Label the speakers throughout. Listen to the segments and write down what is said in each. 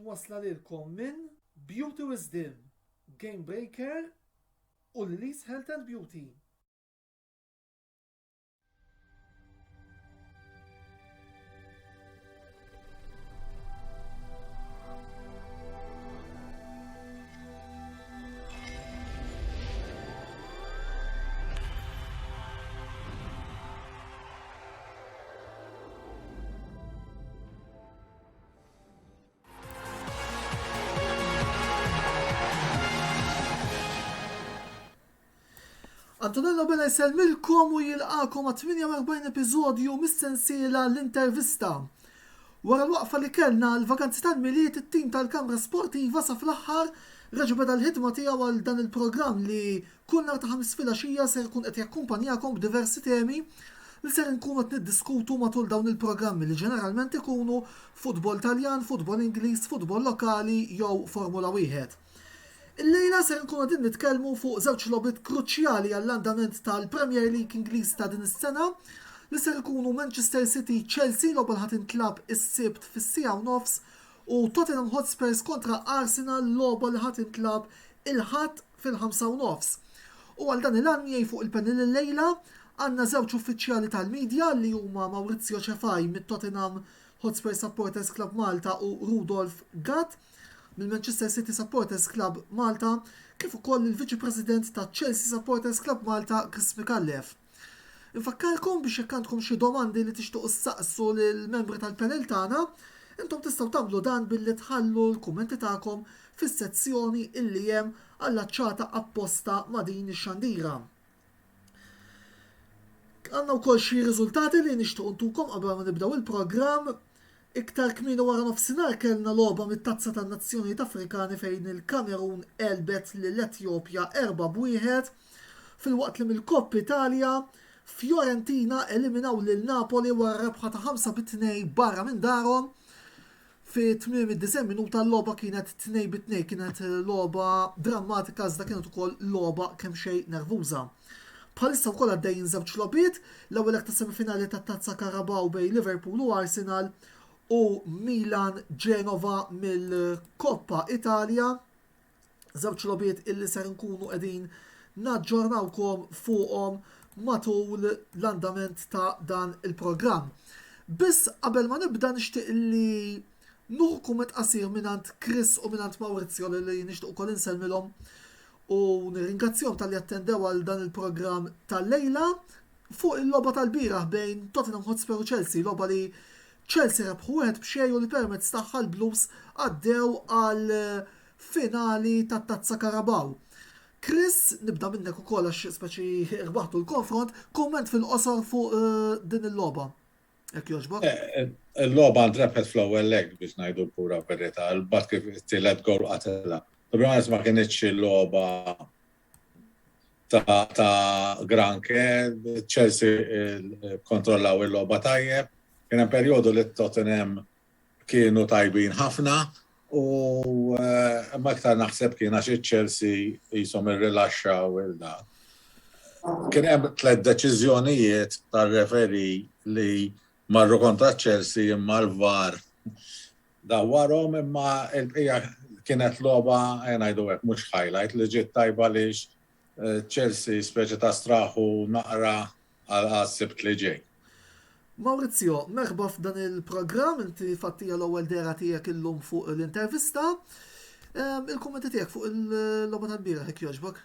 Speaker 1: wasla lilkom minn Beauty Wisdom, Game Breaker u Lily's Health and Beauty. Antonello Bella jselmilkom u jilqakom għat 48 episodju mis-sensiela l-intervista. Wara l-waqfa li kellna l-vakanzi tal-miliet, it-tim tal-Kamra Sportiva sa fl-aħħar reġa' beda l-ħidma tiegħu għal dan il-programm li kull nhar ta' ħamis filgħaxija ser ikun qed jakkumpanjakom b'diversi temi li ser nkunu qed niddiskutu matul dawn il-programmi li ġeneralment ikunu futbol Taljan, futbol Ingliż, futbol lokali jew Formula 1. Il-lejla ser nkunu qegħdin nitkellmu fuq żewġ logħbiet kruċjali għall-andament tal-Premier League Ingliż ta' din is-sena li ser ikunu Manchester City Chelsea logħba ħadd intlab is-sibt fis-9:30 u Tottenham Hotspurs kontra Arsenal logħba li ħadd intlab il-ħadd fil-5:30. U għal dan il-għan miegħi fuq il-panel il-lejla għandna żewġ uffiċjali tal-medja li huma Maurizio Cefaj mit-Tottenham Hotspur Supporters Club Malta u Rudolf Gatt mill-Manchester City Supporters Club Malta, kif ukoll il-Viċi President ta' Chelsea Supporters Club Malta, Chris Mikallef. Infakkarkom biex jekk għandkom xi domandi li tixtiequ ssaqsu lill-membri tal-panel tagħna, intom tistgħu tagħmlu dan billi tħallu l-kummenti tagħkom fis-sezzjoni illi hemm allaċċata apposta ma' din ix-xandira. Għandna wkoll xi riżultati li nixtiequ ntukom qabel ma nibdew il-programm. Iktar kmieni wara nofsinhar kellna logħba mit-Tazza tan-Nazzjonijiet Afrikani fejn il-Kamerun elbet lill-Etjopja 4-1 filwaqt li mill-Koppa Italja Fiorentina eliminaw lil Napoli wara rebħa ta' 5-2 barra minn darhom. Fi tmiem id-9 minuta l-logħba kienet 2-2, kienet logħba drammatika iżda kienet ukoll logħba kemm xejn nervuża. Bħalissa wkoll għaddejjin żewġ logħbiet, l-ewwel ta' semifinali tat-Tazza Carabao bejn Liverpool u Arsenal u Milan Genova mill-Koppa Italja. Żewġ logħbiet illi ser nkunu qegħdin naġġornawkom fuqhom matul l-andament ta' dan il-programm. Biss qabel ma nibda nixtieq li nuħu kumment qasir minant Chris u minant Maurizio li nixtieq ukoll insellmilhom u nirringrazzjahom tal-li attendew għal dan il-programm tal-lejla fuq il-logħba tal-bieraħ bejn Tottenham Hotspur u Chelsea, logħba li Chelsea rebħu wieħed b'xejn u li permezz tagħha l-Blues għaddew għal finali tat-Tazza Carabao. Chris, nibda minnek ukoll għax speċi rbaħtu l-konfront, kumment fil-qosor fuq din il-logħba. Jekk jogħġbok?
Speaker 2: Il-logħba ntrebħet fl-ewwel leg biex ngħidu pura verità, l-bad kif tielet gol qatilha. Probabbilment ma kienitx il-logħba ta' granke, Chelsea kontrollaw il-logħba tajjeb. Kien hemm perjodu li Tottenham kienu tajbin ħafna u ma aktar naħseb kien għax Chelsea jisom irrilaxxaw il-da. Kien hemm 3 deċiżjonijiet tar-referi li marru kontra Chelsea imma l-VAR dawwarhom imma l-bqija kienet logħba ngħidu hekk mhux highlight li ġiet tajba lix Chelsea speċi ta' straħu naqra għas-sibt li ġej.
Speaker 1: Maurizio, merħba f'dan il-programm, inti fattija l-ewwel dera tiegħek illum fuq l-intervista. Il-kummenti tiegħek fuq il-logħba tal-bieraħ jekk jogħġbok.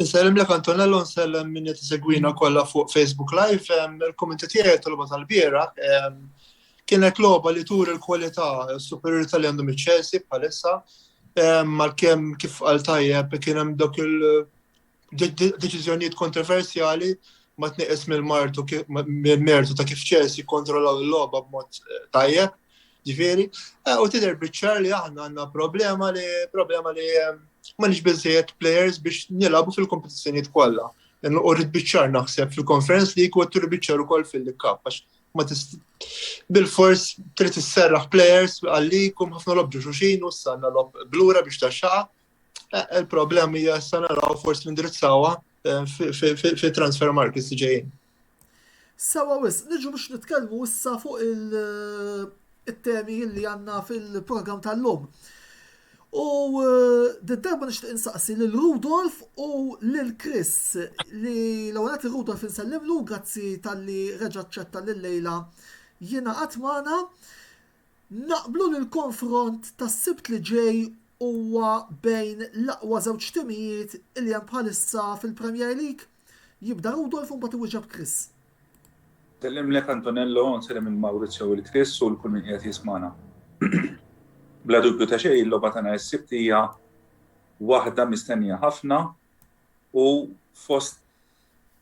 Speaker 3: Nsellem lek Antonello, nsellem min qed isegwina kollha fuq Facebook Live. Il-kummenti tiegħek tal-logħba tal-bieraħ kienet logħba li tur il-kwalità superjorità li għandhom iċ-Chelsea bħalissa. Malkemm kif qal tajjeb kien hemm dawk il-deċiżjonijiet kontroversjali ma tneqes mill-mertu ta' kif Chelsea kontrollaw il-logħba b'mod tajjeb, ġifieri, u tidher biċ-ċar li aħna għandna problema li m'għandniex biżżejjed players biex nilagħbu fil-kompetizzjonijiet kollha. U rrid biċ-ċar naħseb fil-Conference League u trid biċ-ċar ukoll fil-League Cup għax ma bil-fors trid isserraħ players għallikom ħafna lobġu xulxin u issa għandna lob blura biex taxxaqa. Il-problema hija issa naraw forsi nindirizzawha fi transfer markets ġejjin.
Speaker 1: Sawa wis, niġu biex nitkellmu issa fuq it-temi li għanna fil-program tal-lum. U d-darba nixtieq insaqsi lil Rudolf u lil Chris li l-għalat Rudolf insellimlu grazzi tal-li reġa' ċetta lil-lejla jiena għatmana naqblu l-konfront tas-sibt li ġej huwa bejn l-aqwa żewġ timijiet li hemm bħalissa fil-Premier League. Jibda Rudolf u mbagħad iwieġeb Chris.
Speaker 4: Sellim lek Antonello, nsellim il-Maurizio u l-Chris u l-kull min qiegħed jismana. Bla dubju ta' xejn il-logħba tagħna s-sibt hija waħda mistennija ħafna u fost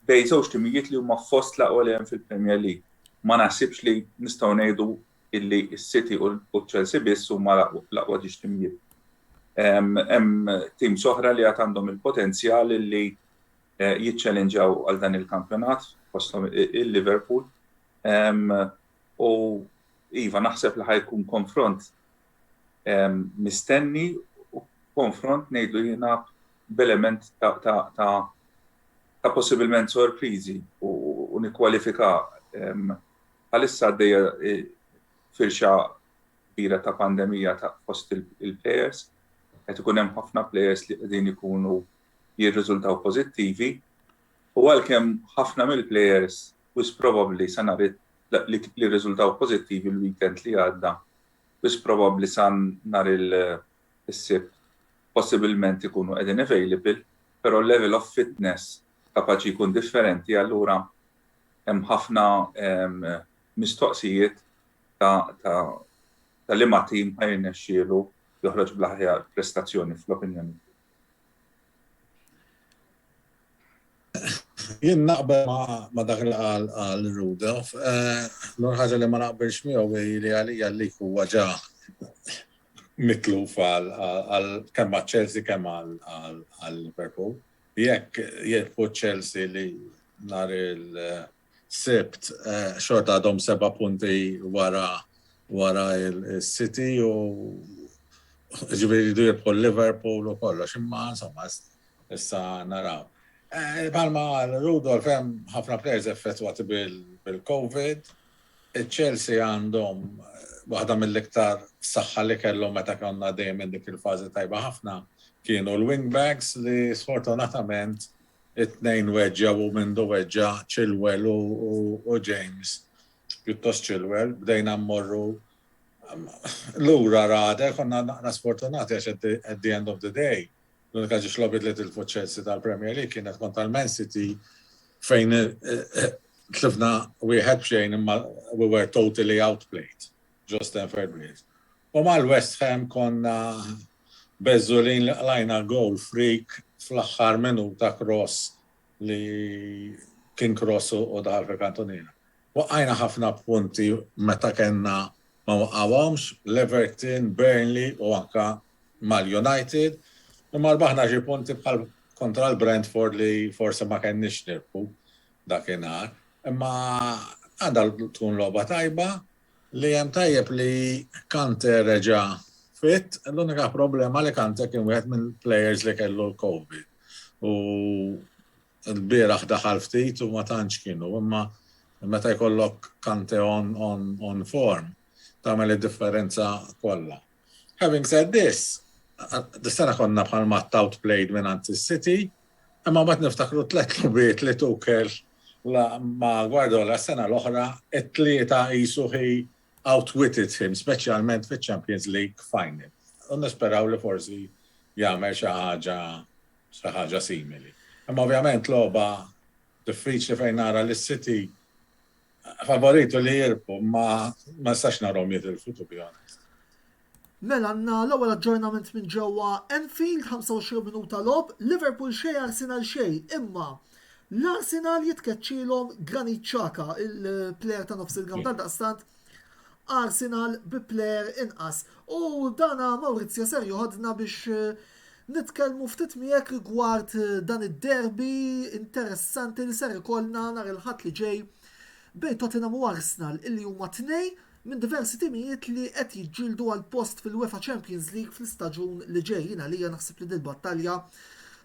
Speaker 4: bejn żewġ timijiet li huma fost l-aqwa li hemm fil-Premier League. Ma naħsibx li nistgħu ngħidu illi s-City u Chelsea biss huma l-aqwa ġiex timijiet. Hemm tim soħra li għad għandhom il-potenzjal li jiċċellenġaw għal dan il-kampjonat fosthom il-Liverpool. U iva naħseb li ħajkun konfront mistenni u konfront ngħidlu jiena b'element ta' possibilment sorpriżi u nikkwalifika għalissa għaddejja firxa kbira ta' pandemija ta' fost il-players, qed ikun hemm ħafna players li qegħdin ikunu jirriżultaw pożittivi u għalkemm ħafna mill-players wis probabbli sa nhar li rriżultaw pożittivi l-weekend li għadda wis probabbli sa nhar is-sibt possibilment ikunu qegħdin available, però level of fitness kapaċi jkun differenti allura hemm ħafna mistoqsijiet ta' liema tim ħajrnexxielu joħroġ bl-aħjar prestazzjoni fl-opinjoni.
Speaker 2: Jien naqbel ma dak li qal Rudolf, l ħaġa li ma naqbilx miegħu li għalija li huwa ġa mitluf kemm Chelsea kemm għal Liverpool. Jekk jieħu Chelsea li nhar il-sibt xorta għadhom 7 punti wara il-City u ġifieri jridu jieħu Liverpool u kollox, imma insomma issa naraw. Palma Rudolf hemm ħafna players effettwati bil-COVID. Il-Chelsea għandhom waħda mill-iktar saħħa li kellhom meta konna dejjem dik il-fażi tajba ħafna kienu l-wingbacks li sfortunatament it-tnejn weġġa u mindu weġġa Chilwell u James. Pjuttost Chilwell, bdejna mmorru lura rada, konna naqra sfortunati għax at the end of the day. L-unika ġiex logħbiet li tilfu Chelsea tal-Premier League kienet kontra l-Man City fejn tlifna wieħed b'xejn imma we were totally outplayed. Just and fair place. U mal-West Ham konna beżulin lajna goal freak fl-aħħar minuta cross li kien cross u daħal fil-kantonina. Waqqajna ħafna punti meta kellna ma waqgħuhomx l-Everton, Burnley u anka mal-United. Imma rbaħna xi punti bħal kontra l-Brentford li forse ma kenniex nirpu dakinhar. Imma għandha tkun logħba tajba li hemm tajjeb li Kante reġa' fit, l-unika problema li Kante kien wieħed mill-players li kellu l-COVID. U l-bieraħ daħal ftit u ma tantx kienu, imma meta jkollok Kante on form tagħmel id-differenza kollha. Having said this, d-sena konna bħal matt outplayed minn City, imma bat niftakru 3 lubiet li Tuchel ma Guardiola s-sena l-oħra it-tlieta jisu hi outwitted him, speċjalment fil-Champions League final. U nisperaw li forsi jagħmel xi ħaġa simili. Imma ovvjament logħba diffiċli fejn nara li City favoritu li jirpu ma nistax narhom jitilfu to be honest.
Speaker 1: Mela għandna l-ewwel aġġornament minn ġewwa Anfield 25 minuta logħob, Liverpool xejn Arsenal xejn, imma l-Arsenal jitkeċċilhom Granit Xhaka, il-plejer ta' nofs il-kamp tal-daqstant Arsenal bi plejer inqas. U dana Maurizio ser joħodna biex nitkellmu ftit miegħek rigward dan id-derbi interessanti li ser ikollna nhar il-ħadd li ġej bejn Tottenham u Arsenal illi huma tnej minn diversi timijiet li qed jiġġieldu għal post fil-UEFA Champions League fl-istaġun li ġejjin għalija naħseb li dil battalja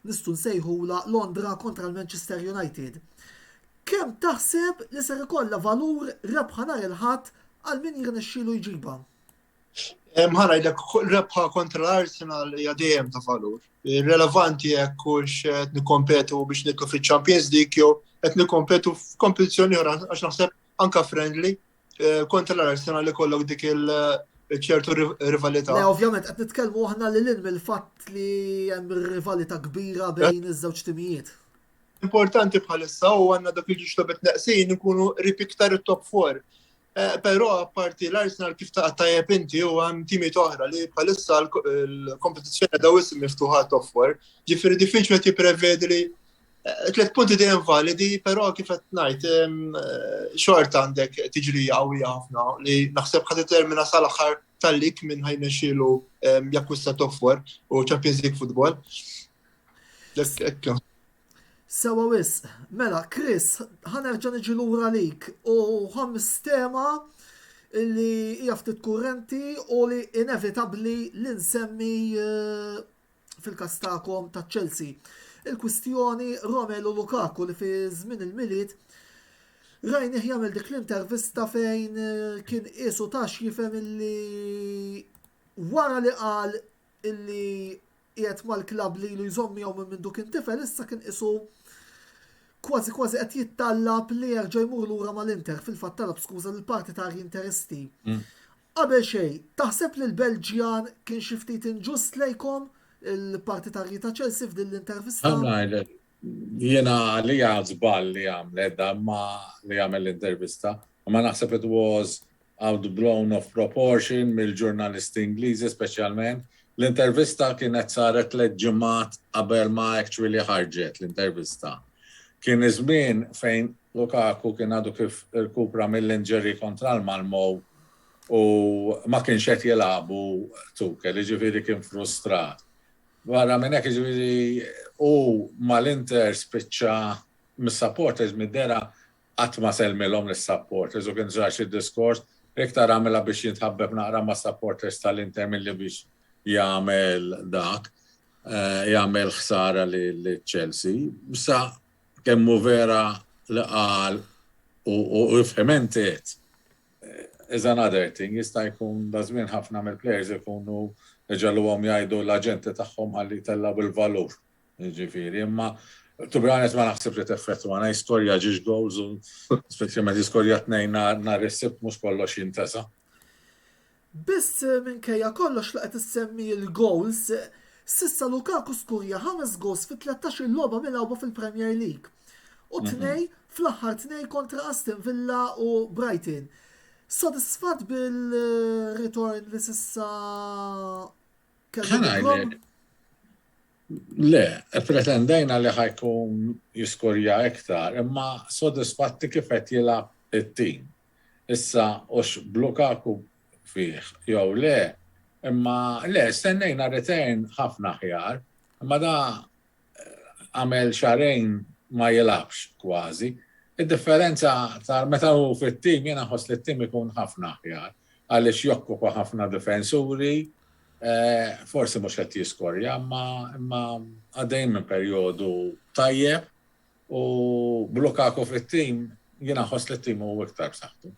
Speaker 1: nistgħu nsejħula Londra kontra l-Manchester United. Kemm taħseb li ser ikollha valur rebħa nhar il-ħadd għal min jirnexxielu jġibha.
Speaker 3: Mħana jgħidlek rebħa kontra l-Arsenal hija dejjem ta' valur. Irrelevanti jekk hux qed nikkompetu biex nidħlu fiċ-Champions League jew qed nikkompetu f'kompetizzjoni oħra għax naħseb anke friendly kontra l-Arsenal li kollok dik ċertu rivalità.
Speaker 1: Ovvjament qed nitkellmu aħna lil mill-fatt li hemm rivalità kbira bejn iż-żewġ timijiet.
Speaker 3: Importanti bħalissa u għandna dak il-ġiex logħbiet neqsin ikunu rib iktar it-top 4. Però apparti l-Arsenal kif ta' tajjeb inti u hemm timijiet oħra li bħalissa l-kompetizzjoni daw isem miftuħa top 4, ġifieri diffiċli qed jipprevedi li 3 punti dejjem validi, però kif qed ngħid xorta għandek tiġrija qawwija ħafna li naħseb ħad determina sal-aħħar tal-lik minn ħajnexxielu jakkwista top 4 u Champions League football.
Speaker 1: Sewa wisq, mela, Chris, ħanerġa' niġi lura lik u ħames tema li hija ftit kurrenti u li inevitabbli li nsemmi fil-każ tagħkom ta' Chelsea. Il-kwistjoni Romelu Lukaku li fi żmien il-miliet rajnih jagħmel dik l-intervista fejn kien qisu tax jifhem illi wara li qal illi qiegħed mal-klabb li jżomm jew minn duk intifel issa kien qisu kważi qed jittallab li jerġa' jmur lura mal-Inter fil-fatt talab skuża lill-partitari interisti. Qabel xejn, taħseb li l-Belġjan kien xi ftit inġust lejkom il-partitarji ta' Chelsea f'din l-intervista?
Speaker 2: Jiena li żball li għamlet ma li għamel l-intervista, ma naħseb it was outblown of proportion mill-ġurnalisti Ingliżi speċjalment. L-intervista kienet saret 3 ġimgħat qabel ma actually ħarġet l-intervista. Kien iż-żmien fejn Lukaku kien għadu kif irkupra mill-injury kontra l-Malmo u ma kienx qed jilagħbu Tuchel, jiġifieri kien frustrat. Wara minn hekk jiġifieri u mal-Inter spiċċa mis-supporters mid-dera qatt ma sellmilhom lis-supporters u kien ġar xi diskors iktar għamilha biex jitħabbeb naqra ma' supporters tal-Inter milli biex jagħmel dak, jagħmel ħsara li Chelsea. Issa kemmu vera li qal u fhementet is another thing, jista' jkun da żmien ħafna mill-players ikunu ġalluhom jgħidu l-aġenti tagħhom ħalli tellaw il-valur. Jiġifieri, imma to be honest ma naħseb li teffettwa għana istorja ġiex goals u speċjalment istorja tnejn nhar is-sibt mhux kollox jintesa'.
Speaker 1: Biss minkejja kollox li qed issemmi l-goals, sissa Lukaku skurja 5 goals fi 13 logħba milgħuba fil-Premier League. U 2 fl-aħħar 2 kontra Aston Villa u Brighton. Sodisfat bil-return li sissa kellhom?
Speaker 2: Le, pretendejna li ħajkun jiskorja iktar, imma sodisfatti kif qed jilgħab it-tim. Issa hux Lukaku fih jew le, imma le stennejna return ħafna ħjar, imma da għamel xarejn ma jilabx kważi. Id-differenza ta' meta hu fit-tim jiena ħoss li t-tim ikun ħafna ħjar għaliex jokkupa ħafna difensuri, forsi mhux qed jiskorja, imma għaddejn minn perjodu tajjeb u Lukaku fit-tim jiena ħoss li t-tim hu iktar b'saħħtu.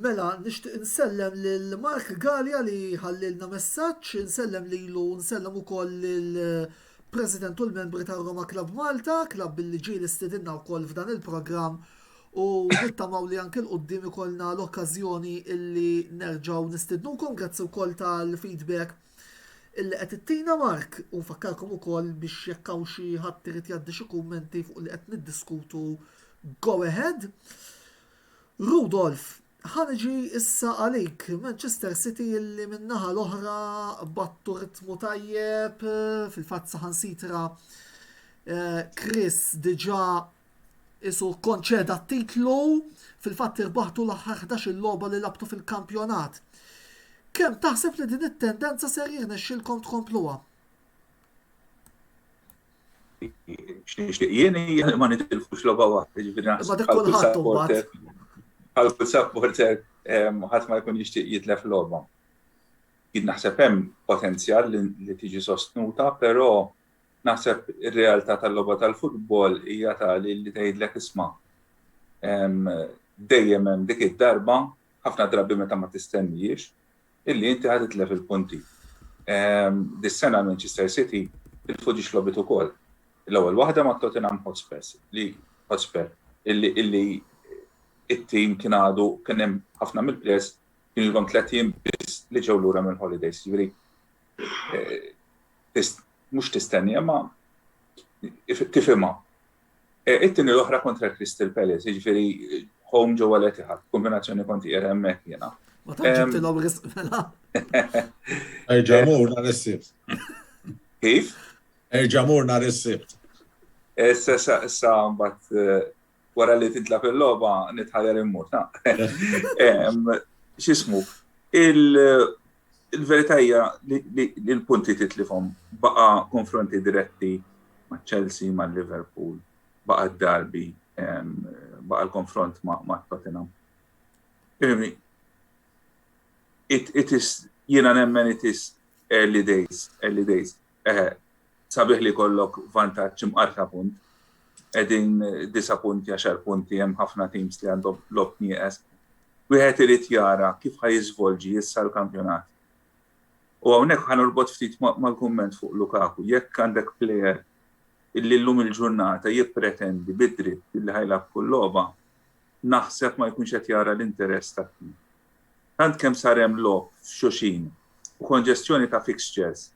Speaker 1: Mela, nixtieq insellem lil Mark Gallia li ħallilna messaġġ, insellem lilu, nsellem ukoll lill-President u l-membri ta' Roma Club Malta, klabb li ġie istedinna wkoll f'dan il-programm u nittamaw li anke l-qudiem ikollna l-okkażjoni illi nerġgħu nistednukom grazzi wkoll tal-feedback illi qed ittina Mark u nfakkarkom ukoll biex jekk hawn xi ħadd irid jgħaddi xi kummenti fuq li qed niddiskutu go ahead. Rudolf, ħanġi issa għalik, Manchester City illi minnaħa l-oħra battu ritmu tajjeb, fil-fatt saħansitra Chris diġà isu konċeda titlu, fil-fatt irbaħtu l-aħħar 11 logħba li labtu fil-kampjonat. Kemm taħseb li din it-tendenza ser jirnexxilkom tkompluha?
Speaker 4: Jieni ma nitilfux logħba waħda, ġifieri
Speaker 1: Ma dak kulħadd imbagħad.
Speaker 4: Għal supporter ħadd ma jkun jixtieq jitlef logħba. Jien naħseb hemm potenzjal li tiġi sostnuta, però naħseb ir-realtà tal-logħba tal-futbol hija tali li tgħidlek isma' dejjem hemm dik id-darba ħafna drabi meta ma tistennijiex illi inti ħad titlef il-punti. Dis-sena Manchester City il-fuġix lobit ukoll. L-ewwel waħda ma' Tottenham Hotspur illi it-tim kien għadu kien hemm ħafna mill-plejers kienu jilhom 30 biss li ġew lura mill-holidays. Jiġri mhux tistenni imma tifhimha. It-tieni l-oħra kontra Crystal Palace, jiġifieri home ġewwa l-Etihad, kombinazzjoni konti era hemmhekk jiena.
Speaker 1: Ma tantx ġibtilhom risq mela.
Speaker 2: Ġamur nhar is-sibt.
Speaker 4: Kif?
Speaker 2: Ġamur nhar is-sibt.
Speaker 4: Issa mbagħad wara li titlaq il-logħba nitħajer immur. X'ismu? Il-verità hija li l-punti titlifhom baqa' konfronti diretti ma' Chelsea, ma' Liverpool, baqa' d-derby, baqa' l-konfront ma' Tottenham. It is, jiena nemmen it is early days. Sabiħ li kollok vantaġġ imqarta punt, qegħdin 9 punti, 10 punti, hemm ħafna teams li għandhom lob nieqes. Wieħed irid jara kif ħajiżvolġi issa l-kampjonat. U hawnhekk ħanorbot ftit mal-kumment fuq Lukaku. Jekk għandek plejer illi llum il-ġurnata jippretendi bid-dritt illi ħajlab kull logħba, naħseb ma jkunx qed jara l-interess tat-tim. Tant kemm sar hemm lob f'xulxin u konġestjoni ta' fixtures,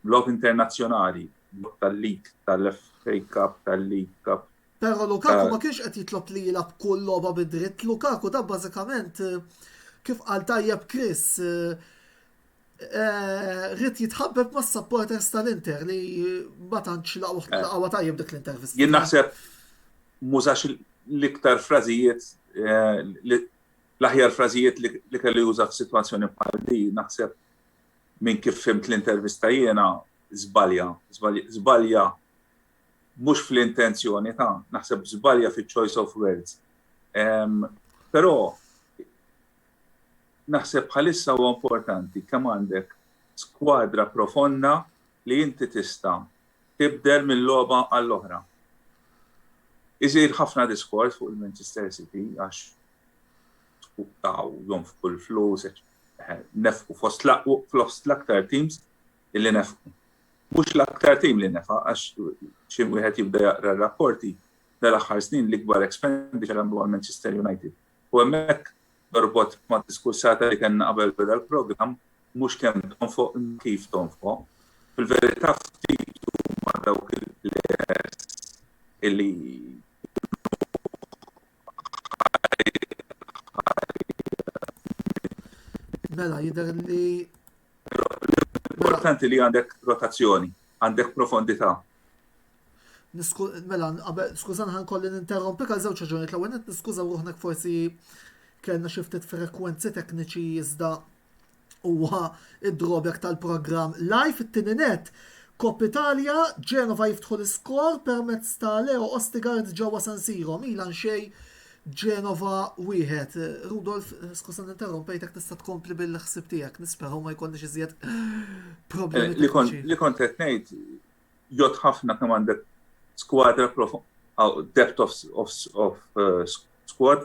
Speaker 4: lob internazzjonali, lob tal-League, tal-FA Cup, tal-League Cup.
Speaker 1: Però Lukaku ma kienx qed jitlob li jilab kull logħba bid-dritt. Lukaku da bażikament kif qal tajjeb Chris rrid jitħabbeb mas-supporters tal-Inter li ma tantx laqgħu tajjeb dik l-intervista.
Speaker 4: Jien naħseb mużax l-iktar frażijiet l-aħjar frażijiet li kelli juża f'sitwazzjoni bħal di, naħseb minn kif fimt l-intervista jiena żbalja mhux fl-intenzjoni naħseb żbalja fiċ-choice of words. Però naħseb bħalissa huwa importanti kemm għandek skwadra profonda li inti tista' tibdel mill-logħba għall-oħra. Iżir ħafna diskors fuq il-Manchester City għax jom f'kull flus, nefqu fost l-aktar teams illi nefqu. Mhux l-aktar team li nefqa għax xi wieħed jibda jaqra r-rapporti dal-aħħar snin l-ikbar expenditure għandu għal Manchester United. U hemmhekk dorbot ma' diskussata li kellna qabel beda l-programm mhux kemm tonfoq kif tonfoq. Fil-verità ftit ma' dawk il-players illi
Speaker 1: Mela jidher li
Speaker 4: importanti li għandek rotazzjoni, għandek profondità.
Speaker 1: Mela, skużan ħankolli ninterrompi għal żewġ raġunijiet. L-ewwel qed niskużaw ruħnek forsi kellna xi ftit frekwenzi tekniċi iżda huwa id-drawback tal-programm live it-tieni net. Coppa Italia, Genova jiftħu l-iskor permezz ta' Leo Ostigard ġewwa San Siro, Milan xejn Genova wieħed. Rudolf, skużan interrompejtek tista' tkompli bil-ħsieb tiegħek, nisperaw ma jkollniex iżjed problemi.
Speaker 4: Li kont qed ngħid jgħod ħafna kemm għandek skwadra depth of squad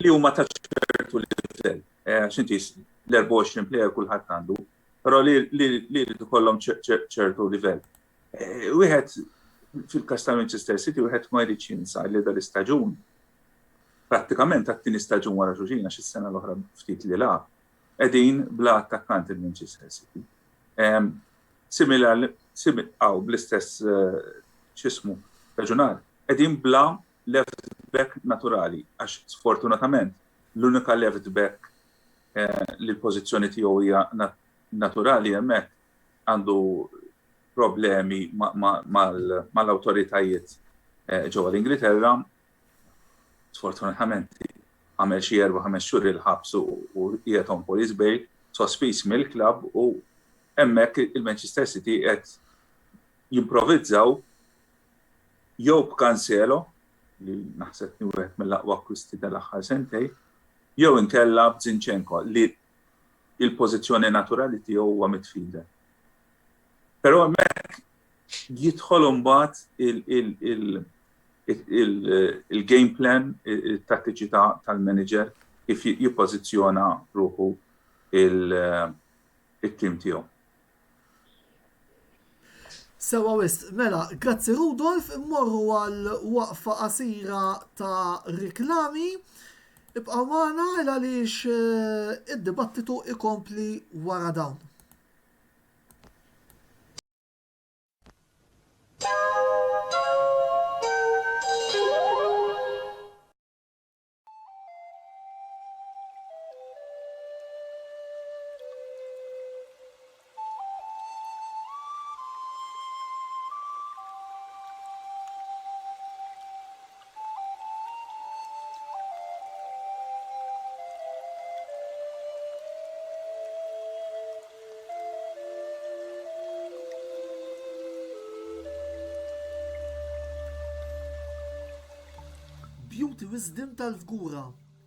Speaker 4: li huma ta' ċertu livell. X'inti l-24 plejer kulħadd għandu, però li ikollhom ċertu livell. Wieħed fil-każ ta' Manchester City wieħed ma jridx jinsa li dal-istaġun prattikament għat-tieni staġun wara xulxin is-sena l-oħra ftit li lagħab qegħdin bla attakkant il-Manchester City. Bl-istess x'ismu raġunar, qegħdin bla left back naturali għax sfortunatament l-unika left back li l-pożizzjoni tiegħu hija naturali hemmhekk għandu problemi mal-awtoritajiet ġewwa l-Ingilterra. Sfortunatament għamel xi 4-5 xhur il-ħabs u qiegħed on police bail, sospiż mill-klabb u hemmhekk il-Manchester City qed jimprovizzaw jew b'Cancelo li naħseb wieħed mill-aqwa akkwisti tal-aħħar sentejn, jew inkella b'Zinchenko li il-pożizzjoni naturali tiegħu huwa midfielder. Però hemmhekk jidħol imbagħad il-game plan, il-tattiċità tal-manager kif jippożizzjona ruħu il-tim tiegħu.
Speaker 1: Sewa wisq, mela, grazzi Rudolf, immorru għal waqfa qasira ta' riklami. Ibqa' magħna għaliex id-dibattitu ikompli wara dawn. Beauty Wisdom tal-Fgura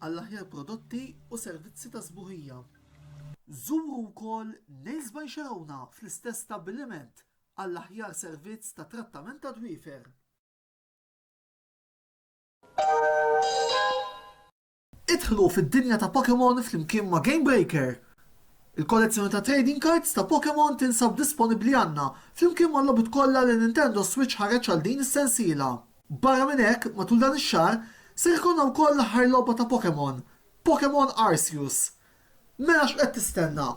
Speaker 1: għall-aħjar prodotti u servizzi ta' sbuħija. Żuru wkoll Nails by Xarawna fl-istess stabbiliment għall-aħjar servizz ta' trattament ta' dwiefer. Idħlu fid-dinja ta' Pokémon flimkien ma' Game Breaker. Il-kollezzjoni ta' trading cards ta' Pokémon tinsab disponibbli għandna flimkien ma' lobit kollha li Nintendo Switch ħareġ għal din is-sensiela. Barra minn hekk, matul dan ix-xahar, se jkollna wkoll l-aħħar logħba ta' Pokémon, Pokémon Arceus. Mela x'qed tistenna?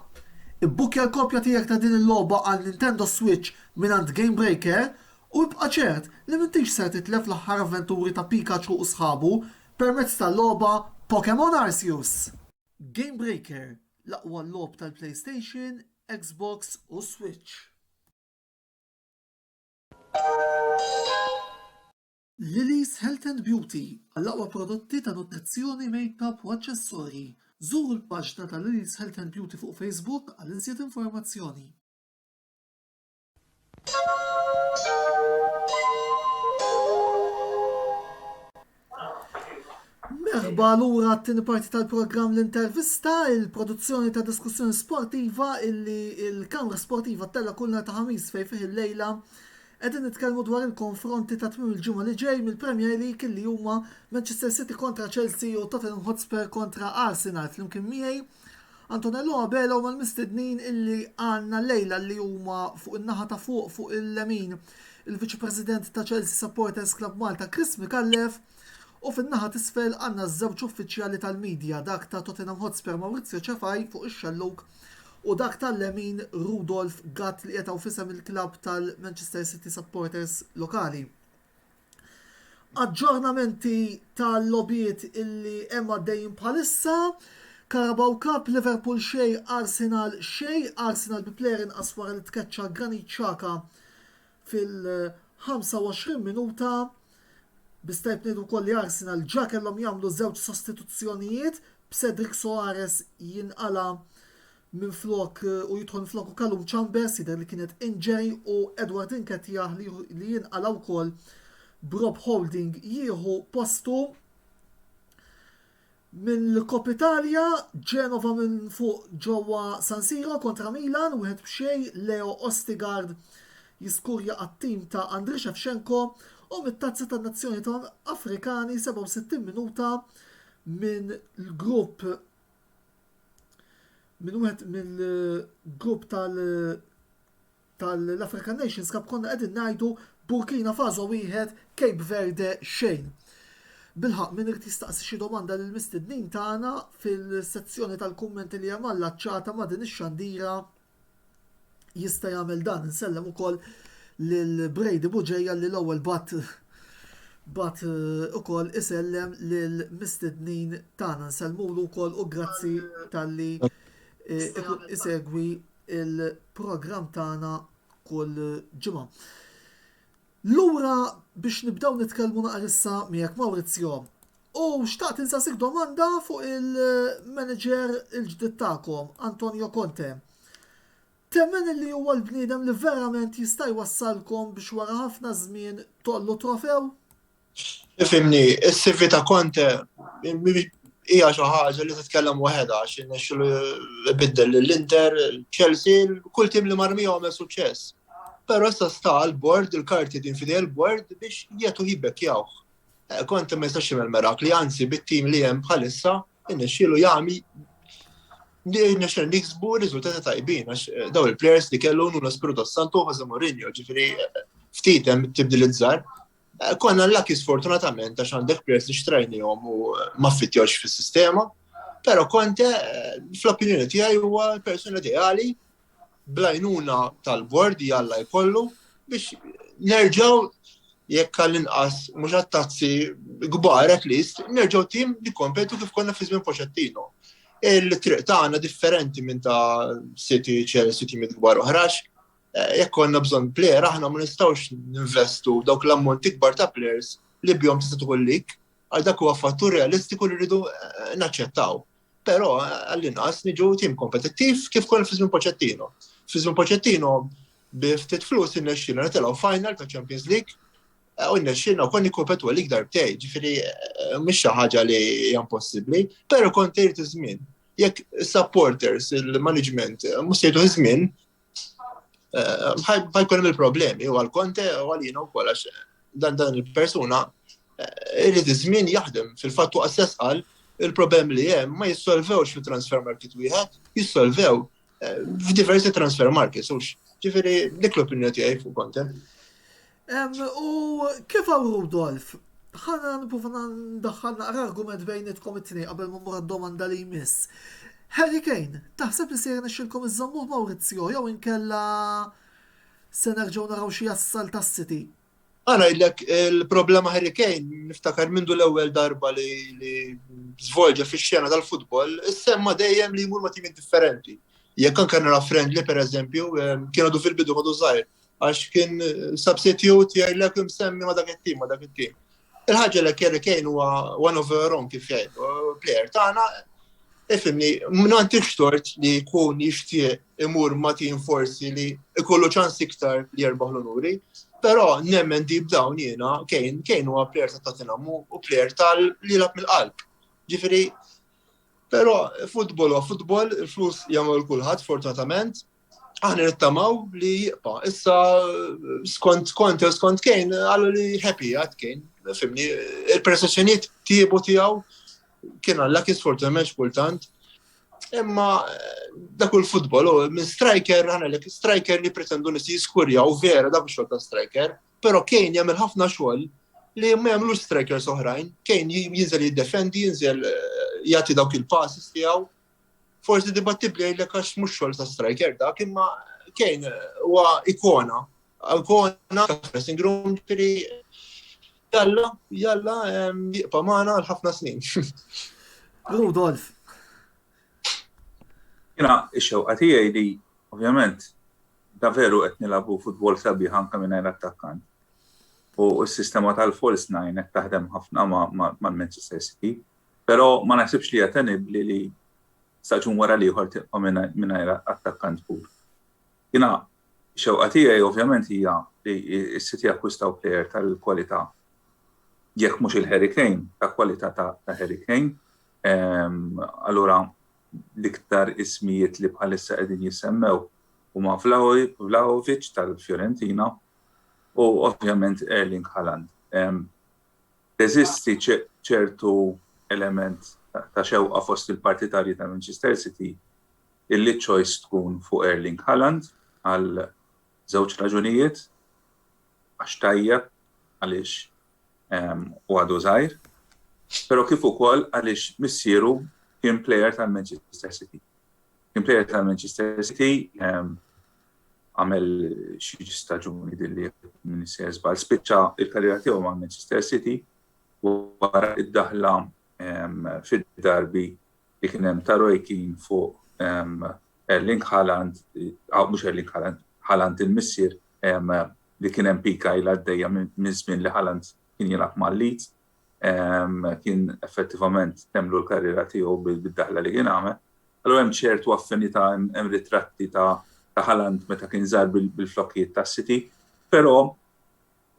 Speaker 1: Ibbukkja l-kopja tiegħek ta' din il-logħba għal Nintendo Switch mingħand Game Breaker u ibqa' ċert li m'intix se titlef l-aħħar avventuri ta' Pikachu u sħabu permezz tal-logħba Pokémon Arceus. Game Breaker, l-aqwa logħob tal-PlayStation, Xbox u Switch. Lily's Health and Beauty, għall-aqwa prodotti ta' nutrizzjoni, make-up u aċċessorji. Żuru l-paġna ta' Lily's Health and Beauty fuq Facebook għal iżjed informazzjoni. Merħba lura t-tieni parti tal-programm l-intervista, il-produzzjoni ta' diskussjoni sportiva illi il-Kamra Sportiva tella kullna ta' ħamis fejn fih il-lejla qegħdin nitkellmu dwar il-konfronti ta' tmiem il-ġimgħa li ġej mill-Premier League illi huma Manchester City kontra Chelsea u Tottenham Hotspur kontra Arsenal flimkien miegħi. Antonello Abela huma l-mistednin illi għandna lejla li huma fuq in-naħa ta' fuq il-lemin il-Viċi President ta' Chelsea Supporters Club Malta Chris Mikallef u fin-naħa t'isfel għandna ż-żewġ uffiċjali tal-midja dak ta' Tottenham Hotspur Maurizio Ċefaj fuq ix-xelluk u dak tal-lemin Rudolf Gatt li qetaw fisem il-klabb tal-Manchester City Supporters lokali. Aġġornamenti tal-lobiet illi hemm għaddejjin bħalissa, Carabao Cup, Liverpool xej, Arsenal xej, Arsenal bi plerin aswar li tkeċċa Granit Xhaka fil-25 minuta. Bistajb ngħidu wkoll li Arsenal ġa kellhom jagħmlu żewġ sostituzzjonijiet b'Cedric Soares jinqala minn flok u jidħol flok u Callum Chambers jidher li kienet injury u Edward Nketiah li jinqala wkoll b'Rob Holding jieħu postu. Minn l-Kop Italja, Genova minn fuq ġewwa San Siro kontra Milan, wieħed b'xejn, Leo Ostigard jiskurja għat-tim ta' Andriy Shevchenko u mit-tazza tan-Nazzjoni Afrikani 67 minuta minn l-grupp minn wieħed mill-grupp tal-African Nations Cup konna qegħdin ngħidu Burkina Faso wieħed, Cape Verde xejn. Bilħaq min irid jistaqsi xi domanda lil mistednin tagħna fil-sezzjoni tal-kummenti li hemm allaċċata ma' din ix-xandira jista' jagħmel dan. Insellem ukoll lil Brady Buġejja li l-ewwel bat ukoll isellem lil mistednin tagħna. Nsellmulu wkoll u grazzi talli isegwi il-programm tagħna kull ġimgħa. Lura biex nibdew nitkellmu naqra issa miegħek Maurizio. U xtaqt insasik domanda fuq il-manager il-ġdid tagħkom, Antonio Conte. Temmen li huwa l-bniedem li verament jista' jwassalkom biex wara ħafna żmien tollu trofew?
Speaker 3: Ifhimni, is-CV ta' Conte hija xi ħaġa li titkellem waħedha għax inexxielu ibiddel l-Inter, Chelsea, kull tim li mar miegħu għamel suċċess. Però issa sta l-bord, il-karti tinfidel l-bord biex jietu jibbekjawh. Conte ma jistax jagħmel mirakli, anzi bit-tim li hemm bħalissa innexxielu jagħmel nexxel niksbu riżultati tajbin għax daw il-plejers li kellu Nuno Espirito Santo u Jose Mourinho, ġifieri ftit hemm tibdiliet żgħar. Konna l-laki sfortunatament għax għandek plejers li xtrajnihom u ma ffittjawx fis-sistema, però Conte fl-opinjoni tiegħi huwa l-persuna ideali bl-għajnuna tal-bord jalla jkollu biex nerġgħu jekk għall-inqas mhux attazzi kbar at least, nerġgħu tim li kompetu kif konna fi żmien Pochettino. Il-triq tagħna differenti minn ta' City, Chelsea, timiet kbar oħrax. Jekk konna bżonn plejer aħna ma nistgħux ninvestu dawk l-ammonti kbar ta' plejers li bihom tista' tkun lik, għal dak huwa fattur realistiku li rridu naċċettaw. Però għall-inqas niġu tim kompetittiv kif konna fi żmien Pochettino. Fi żmien Pochettino bi ftit flus innexxilna nitilgħu final ta' Champions League u nnexxilna wkoll nikkompetu għalik darbtej, ġifieri mhix xi ħaġa li hija impossibbli, però kont irid iż-żmien. Jekk supporters, il-management, mhux jgħidu żmien, ħajkun hemm il-problemi u għall-Conte u għalina wkoll għax dan il-persuna irid iż-żmien jaħdem fil-fatt waqt qal il-problemi li hemm ma jissolvewx fil-transfer market wieħed, jissolvew f'diversi transfer markets u ġifieri dik l-opinjoni tiegħi fuq Conte.
Speaker 1: U kif hawn Rudolf? ħana nipprova ndaħħal naqra argument bejnietkom it-tnejn qabel ma mmur għad-domanda li jmiss. Harry Kane, taħseb li se jirnexxilkom iżommuh Maurizio jew inkella se nerġgħu naraw xi jassal tas-City?
Speaker 3: Għana il-problema Harry Kane niftakar mindu l-ewwel darba li żvolġa fix-xena tal-futbol, issemma dejjem li jmur ma' timi differenti. Jekk anke nara friendly pereżempju, kien għadu fil-bidu għadu żgħir għax kien substitute jgħidlek imsemmi ma' dak it-tim, ma' dak it-tim. Il-ħaġa li Harry Kane huwa one of our own kif jgħidu, plejer tagħna, ifhimni, m'għandix tort li jkun jixtieq imur ma' tim forsi li ikollu ċans iktar li jerbaħ l-onuri, però nemmen deep down jiena Kane huwa plejer ta' Tottenham u plejer li jilgħab mill-qalb. Ġifieri, però futbol huwa futbol, il-flus jagħmel kulħadd fortunatament, aħna nittamaw li jibqa'. Issa skont Conte u skont Kane għallu li happy għad Kane. Fimni, il-prestazzjonijiet tiebu tiegħu kien għallak sfortunament kultant. Imma dak il-futbol minn striker ħanelek striker li pretendu nisi jiskurjaw vera dak ix-xogħol ta' striker, però Kane jagħmel ħafna xogħol li ma jagħmlux strikers oħrajn. Kane jinżel jiddefendi, jinżel jagħti dawk il-passes tiegħu. Forsi dibattibbli jgħidlek għax mhux xogħol ta' striker dak, imma Kane huwa ikona ta' dressing room jalla jibqa' magħna għal ħafna snin.
Speaker 1: Rudolf.
Speaker 4: Jiena x-xewqa tiegħi li ovvjament da veru qed nilagħbu futbol sabiħ anke mingħajr attakkant. U s-sistema tal-false nine qed taħdem ħafna mal-Manchester City, però ma naħsibx li hija tenibbli li staġun wara ieħor tibqa' mingħajr attakkant pur. Jiena x-xewqa tiegħi ovvjament hija li s-City jakkwistaw plejer tal-kwalità jekk mhux il-Harry Kane ta' kwalità ta' Harry Kane, allura l-iktar ismijiet li bħalissa qegħdin jisemmew huma Vlahovic tal-Fiorentina u ovvjament Erling Haaland. Teżisti ċertu element ta' xewqa fost il-partitarji ta' Manchester City illi choice tkun fuq Erling Haaland għal żewġ raġunijiet għax tajjeb għaliex u għadu żgħir, però kif ukoll għaliex missieru kien plejer tal-Manchester City. Kien plejer tal-Manchester City għamel xi staġuni dilli minn se żball spiċċa il-karriera tiegħu ma' Manchester City wara id-daħla fid-darbi li kien hemm ta' Roy Keane fuq Erling Haaland, mhux Erling Haaland, Haaland il-missier li kien hemm pika il għaddejja minn żmien li Haaland kien jilgħab mal-Leeds, kien effettivament temlu l-karriera tiegħu bid-daħla li kien għamel. Allura hemm ċertu affinità, hemm ritratti ta' Haaland meta kien żgħar bil-flokkijiet tas-City, però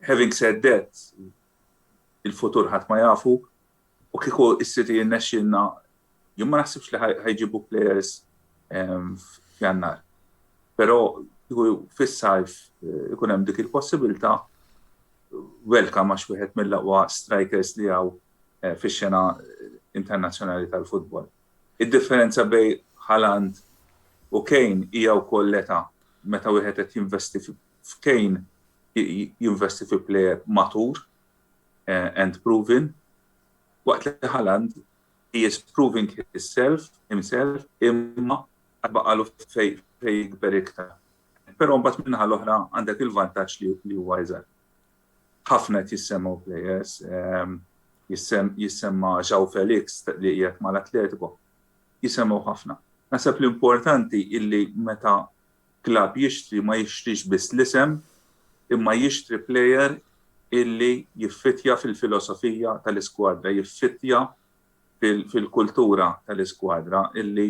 Speaker 4: having said that, il-futur ħadd ma jafu u kieku s-City jinnexxilna jien ma naħsibx li ħajġibu players f'Jannar. Però fis-sajf ikun hemm dik il-possibilità welcome għax wieħed mill-aqwa strikers li hawn fix-xena internazzjonali tal-futbol. Id-differenza bej Haaland u Kane hija wkoll l-età meta wieħed qed jinvesti f'Kane jinvesti fi plejer matur and proven, waqt li Haaland he is proving himself imma baqalu fej jikber iktar. Però mbagħad minnaħa l-oħra għandek il-vantaġġ li huwa iżgħar. Ħafna qed jissemmaw players, jissemma João Felix li qiegħed mal-Atletico. Jisemmaw ħafna. Naħseb l-importanti illi meta klab jixtri ma jixtrix biss l-isem, imma jixtri plejer illi jiffitja fil-filosofija tal-iskwadra, jiffitja fil-kultura tal-iskwadra, illi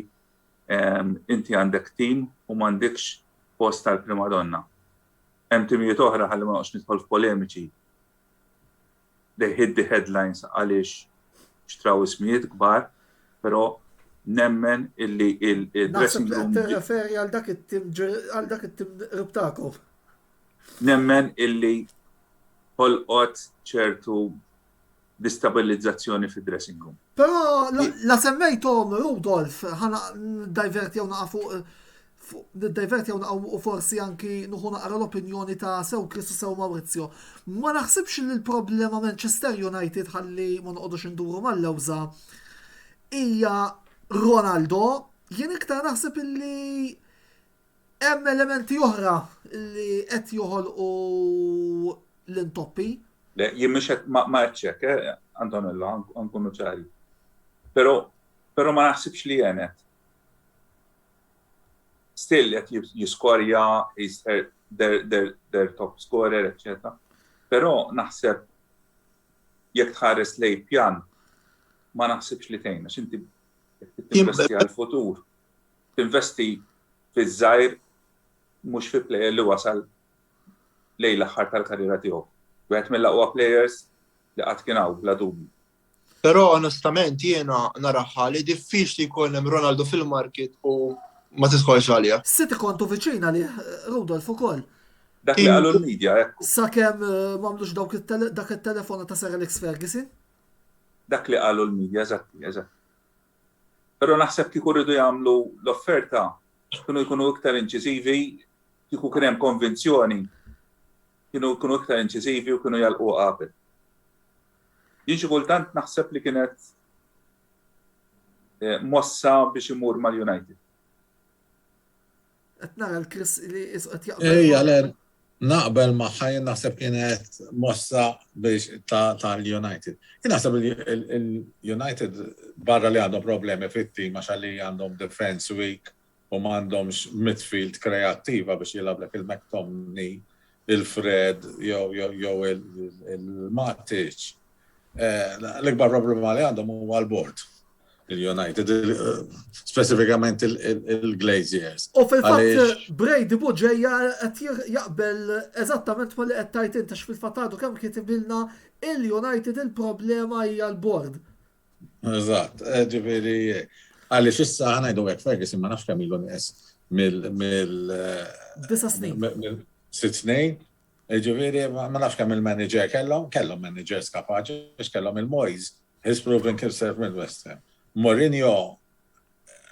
Speaker 4: inti għandek tim u m'għandekx post tal-primadonna. Hemm timijiet oħra ħalli ma noqgħodx nidħol f'polemiċi. They hit the headlines għaliex xtraw ismijiet kbar, però nemmen illi il-dressing room.
Speaker 1: Naħseb referi għal dak it-tim ribtakom.
Speaker 4: Nemmen illi ħolqot ċertu distabilizzazzjoni fid-dressing room.
Speaker 1: Però la semmejtom Rudolf, ħana divertjaw u forsi anki nuħu naqra l-opinjoni ta' sew Kristu sew Maurizio. Ma naħsibx li l-problema Manchester United ħalli ma noqogħdux induru mal-lewża hija Ronaldo, jien iktar naħseb illi hemm elementi oħra li qed joħolqu l-intoppi.
Speaker 4: Le, jien mhux qed ma ċek, Antonello, nkunu ċari. Però ma naħsibx li jenet. Still qed jiskorja, is their top scorer, etc. Però naħseb jekk tħares lej pjan ma naħsibx li tgħinna x'inti tinvesti għal-futur. Tinvesti fiż-żgħir mhux fi plejer li wasal lejn l-aħħar tal-karriera tiegħu. Wieħed mill-aqwa players li qatt kien hawn bla dubju.
Speaker 3: Però onestament jiena naraħħa li diffiċli jkun hemm Ronaldo fil-market u ma tiskolx għalija.
Speaker 1: Siti kontu viċina li Rudolf ukoll.
Speaker 4: Dak li qalu l-medja hekk.
Speaker 1: Sakemm m'għamlux dak it-telefon ta' Sir Alex Ferguson?
Speaker 4: Dak li qalu l-medja, eżatt. Però naħseb kieku rridu jagħmlu l-offerta kienu jkunu iktar inċiżivi, kieku kien hemm konvinzjoni, kienu jkunu iktar inċiżivi u kienu jalqu qabel. Jien xi kultant naħseb li kienet mossa biex imur mal-United.
Speaker 1: Qed nara l-Chris li qed jaqbel.
Speaker 2: Naqbel maħħajn naħseb kienet mossa biex tal-United. Kien naħseb il-United barra li għandhom problemi fit-tim għax li għandhom defense weak u m'għandhomx midfield kreattiva biex jilablek il-McTominay, il-Fred jew il-Matic. L-ikbar problema li għandhom huwa l-bord. Il-United, specifikament il-Glaziers.
Speaker 1: U fil-fatt Brady Buġeja qed jaqbel eżattament ma li qed tajt inti fil-fatt għadu kemm kitibilna il-United il-problema hija l-bord.
Speaker 2: Eżatt, ġifieri għaliex issa ngħidu hekk Ferguson ma nafx kemm ilu nies
Speaker 1: Disa snin.
Speaker 2: Sitt snin. Ġifieri ma nafx kemm il-manager kellhom managers kapaċi biex kellhom il-Moyes. He's proven himself mill-West Ham. Mourinho,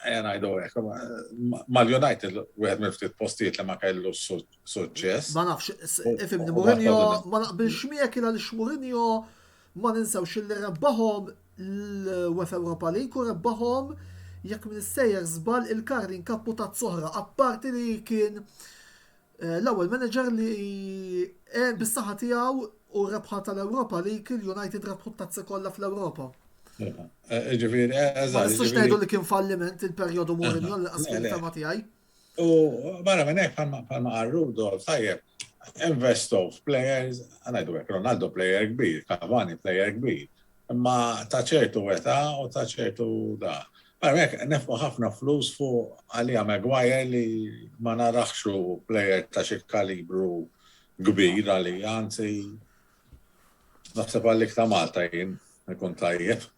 Speaker 2: ngħidu hekk, mal-United wieħed mill-ftit postijiet li ma kellu suċċess.
Speaker 1: Ma nafx, ifimni Mourinho ma naqbilx miegħek il għaliex Mourinho ma ninsewx illi rebbaħhom l-UEFA Europa League u rebbaħhom jekk minn sejjer żball il-Carling Cup ta' Zohra, apparti li kien l-ewwel manager li bis-saħħa tiegħu u rebħa tal-Europa League il-United rebħu t-tazzi kollha fl-Ewropa.
Speaker 2: Ġifieri,
Speaker 1: Ma nistax ngħidu li kien falliment il-perjodu Mourinho li qasbin ta' tiegħi.
Speaker 2: U barra minn hekk bħalma qarrudu tajjeb, investu f'players, ngħidu hekk Ronaldo player kbir, Cavani player kbir, imma ta' ċertu età u ta' ċertu da. Barra hekk nefqu ħafna flus fuq Alija Maguire li ma naraħxu player ta' xi kalibru kbir għalija, anzi naħseb għalik ta' Malta jien ikun tajjeb.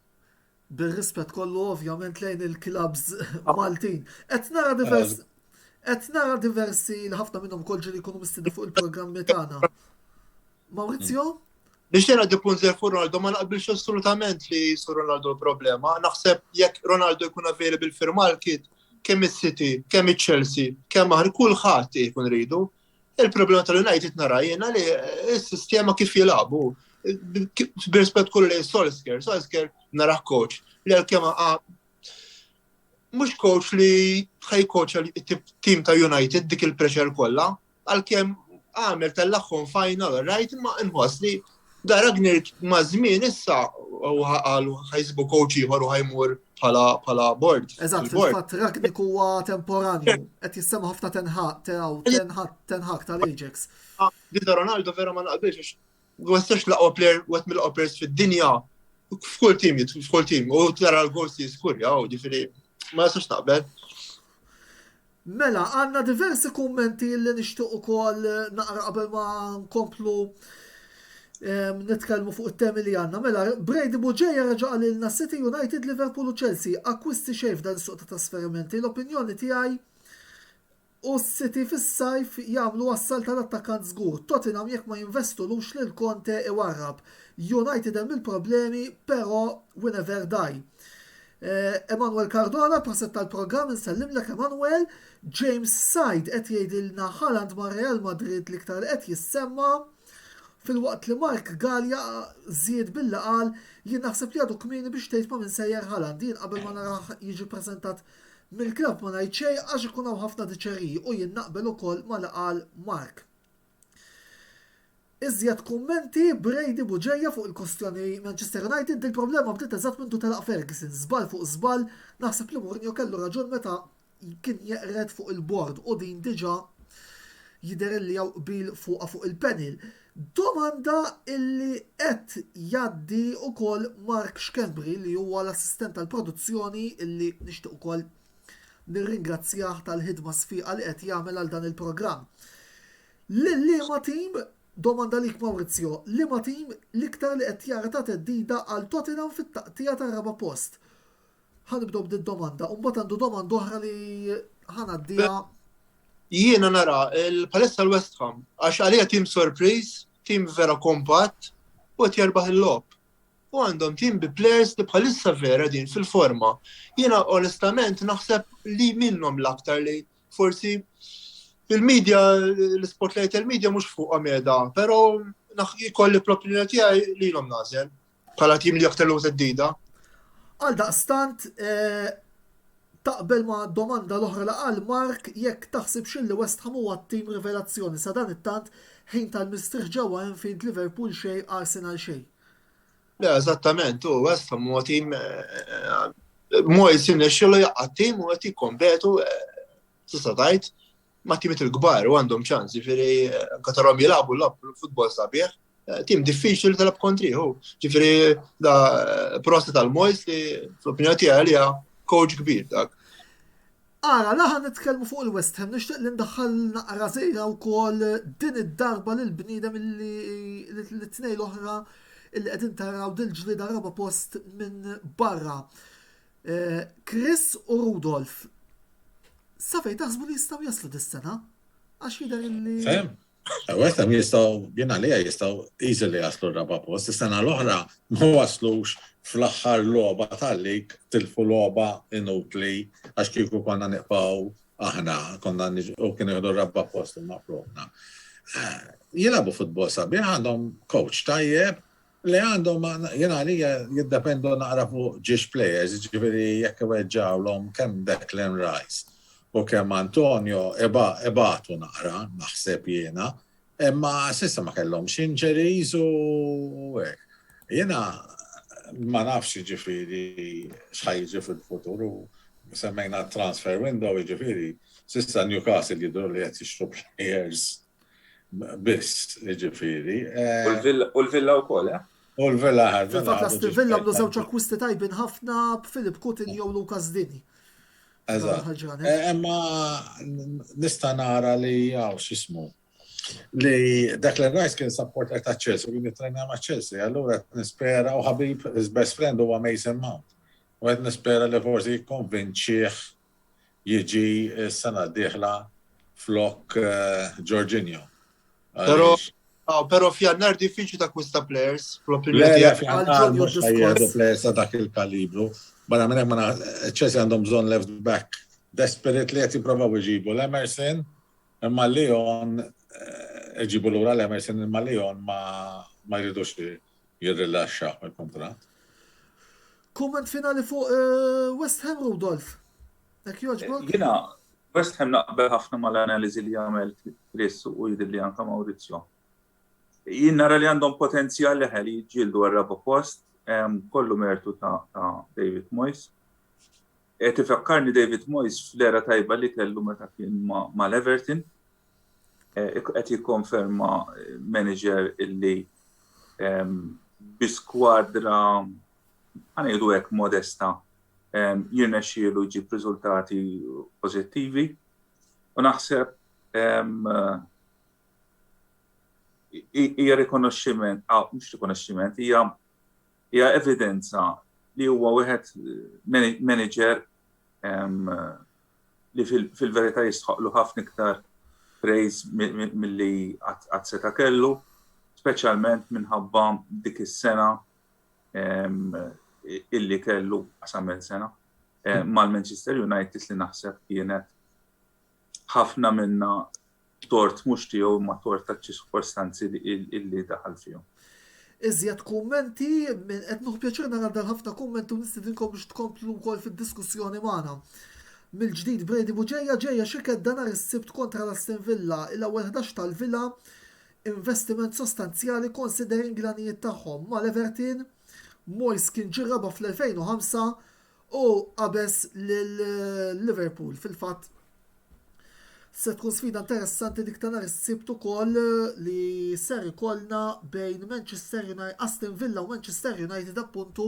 Speaker 1: Bir-rispett kollu ovvjament lejn il-klabs Maltin. Qed nara diversi li ħafna minnhom kolġi li jkunu mistidi fuq il-programmi tagħna. Maurizio?
Speaker 3: Nixtieq ngħaddi punt żgħir fuq Ronaldo ma naqbilx assolutament li su Ronaldo l-problema. Naħseb jekk Ronaldo jkun available fil-market kemm is-City, kemm iċ-Chelsea, kemm aħna kulħadd jkun ridu. Il-problema tal-United nara jiena li s-sistema kif jilagħbu. B'rispett kullu lejn Solskjaer nara coach li għalkemm mhux coach li ħajkoach il-tim ta' United dik il-pressure kollha, għalkemm għamel tal-aħħom final, right, ma inħoss li da Ragnick ma' żmien issa għal ħajsbu coach ieħor u ħajmur bħala board.
Speaker 1: Eżatt, fil-fatt Ragnick huwa temporanju, qed jissema ħafna tenħak tal-Ajax.
Speaker 3: Dita Ronaldo vera ma naqbilx, għastax l-aqwa player, għat mill-aqwa players fid-dinja, f'kull tim, u tara l-gols jiskurja, u ġifieri ma jistax naqbel.
Speaker 1: Mela, għandna diversi kummenti li nixtieq ukoll naqra qabel ma nkomplu nitkellmu fuq it-temi li għandna. Mela, Brady Buġeja raġa' għalilna City, United, Liverpool u Chelsea. Akkwisti xejn f'dan is-suq ta' trasferimenti. L-opinjoni tiegħi u s-City fis-sajf jagħmlu wassal tal-attakkant żgur. Tottenham jekk ma jinvestulux lil Conte iwarrab. United hemm il-problemi, però whenever die. Emanuel Cardona, proset tal-programm, nsellimlek Emanuel. James Side qed jgħidilna Haaland ma' Real Madrid l-iktar qed jissemma. Fil-waqt li Mark Gallia żied billi qal jien naħseb li għadu kmieni biex tgħid ma' min sejjer Haaland. Jien qabel ma naraħ jiġi preżentat mill-klabb ma ngħid xejn għax ikun hawn ħafna diċeriji u jien naqbel ukoll ma li qal Mark. Iżjed kummenti Brady Buġeja fuq il-kustjoni Manchester United, il-problema bdiet eżatt minn telaq Ferguson, żball fuq żball, naħseb li Mourinho kellu raġun meta kien jeqred fuq il-bord u din diġà jidher li jew qbil fuqha fuq il-panel. Domanda illi qed jgħaddi wkoll Mark Schembri li huwa l-assistent tal-produzzjoni illi nixtieq ukoll nirringrazzjah tal-ħidma sfiqa li qed jagħmel għal dan il-programm. Liema tim, domanda lik Maurizio, liema tim l-iktar li qed jara ta' teddida għal Tottenham fit-taqtija tar-raba' post. Ħanibdew b'din-domanda, u mbagħad għandu domanda oħra li ħanaddija.
Speaker 3: Jiena nara il-palestra l-West Ham, għax għalija tim surprise, tim vera compatt, u qed jerbaħ il-lob. U għandhom tim bi players li bħalissa vera din fil-forma. Jiena onestament naħseb li minnhom l-aktar li forsi il-media, l-spotlight il-media mhux fuq għameda, però jkolli l-opinjoni tiegħi lilhom nażel bħala tim li aktar l teddida.
Speaker 1: Għal daqstant taqbel ma' domanda l-oħra la qal Mark jekk taħsib xilli West Ham huwa t-tim rivelazzjoni sa dan it-tant ħin tal-mistriħ ġewwa Anfield, Liverpool xejn, Arsenal xejn.
Speaker 3: Le, eżattament, u West Ham huwa tim Moyes innexxielu jaqgħad tim u qed jikkompetu tista' tgħid ma' timit il-kbar u għandhom ċans, jiġifieri anke tarhom jilagħbu l-futbol sabiħ, tim diffiċli li talab kontriħu. Ġifieri da prosta tal-Moyes li fl-opinjoni tiegħi li coach kbir dak.
Speaker 1: Ara, laħan nitkellmu fuq il-West Ham, nixtieq li ndaħħal naqra żejra wkoll din id-darba lil bniedem l-tnejn l-oħra illi qegħdin taraw dil-ġlieda raba' post minn barra. Chris u Rudolf. Sa fejn taħsbu li jistgħu jaslu dis-sena? Għax jidher illi.
Speaker 2: West Ham jiena għalija jistgħu easily jaslu raba' post, is-sena l-oħra ma waslux fl-aħħar logħba tal-lig tilfu logħba inutli għax kieku konna niqpaw aħna konna u kienu jieħdu raba' post ma' flokna. Jilagħbu futbol sabiħ għandhom coach tajjeb li għandhom jiena għalija jiddependu naqra fuq ġiex players, ġifieri jekk iweġġawlhom kemm Declan Rice u kemm Antonio ebatu naqra naħseb jiena, imma s'issa ma kellhomx injuries u hekk. Jiena ma nafx ġifieri x'ħajġi fil-futur u semmejna transfer window ġifieri s'issa Newcastle jidhru li qed jixtru players biss ġifieri.
Speaker 4: U l-Villa wkoll,
Speaker 2: U l-Villa
Speaker 1: Fil-fatt Aston Villa għamlu żewġ akkwisti tajbin ħafna b'Philip Coutinho u Lucas Dini.
Speaker 2: Imma nista' nara li x'ismu li Declan Rice kien supporter ta' Chelsea u kien jitrenja ma' Chelsea, allura qed nispera u ħabib his best friend huwa Mason Mount. U qed nispera li forsi jikkonvinċih jiġi s-sena d-dieħla flok Jorginho.
Speaker 3: Pero f'jannar diffiċli ta' kwista players,
Speaker 2: Le,
Speaker 3: fl-opinjoni
Speaker 2: le,
Speaker 3: tiegħek.
Speaker 2: fjannar mux ħajjedu players ta' dak il-kalibru. Barra minn ma Chelsea għandhom bżon left back. Desperate li qed jipprovaw iġibu l-Emerson, imma Leon iġibu lura l-Emerson imma Leon ma jridux jirrilaxxa il-kontratt.
Speaker 1: Kumment finali fuq West Ham, Rudolf. Ek joġbok?
Speaker 4: Jina, West Ham naqbel ħafna mal-analiżi li għamel Chris u jidil li anka Maurizio. Jien nara li għandhom potenzjal li ġildu għarrabu post, kollu mertu ta' David Moyes. Tifakkarni David Moyes fl-era tajba li kellu meta kien ma' l-Everton, qed jikkonferma manager illi biskwadra għanejdu hekk modesta jirnexxielu jġib riżultati pożittivi u naħseb hija rikonoxximent, mhux rikonoxximent, hija evidenza li huwa wieħed manager li fil-verità jistħoqlu ħafna iktar praise milli qatt seta' kellu, speċjalment minħabba dik is-sena illi kellu għasamel sena mal-Manchester United li naħseb kienet ħafna minna tort mhux tiegħu ma tort ta' ċirkostanzi illi daħal fihom.
Speaker 1: Iżjed kummenti minn qed nieħu pjaċir nara ħafna kummenti u nistidinkom biex tkomplu wkoll fid-diskussjoni magħna. Mill-ġdid Brady Buġeja ġejja xi kedda nhar is-Sibt kontra l-Aston Villa, il-ewwel 11 tal-Villa investiment sostanzjali considering l-għanijiet tagħhom mal-Everton. Moyes kien ġirraba fl-2005 u qabes lil-Liverpool. Fil-fatt se tkun sfida interessanti dik ta' nhar is-Sibt ukoll li ser ikollna bejn Manchester United, Aston Villa u Manchester United appuntu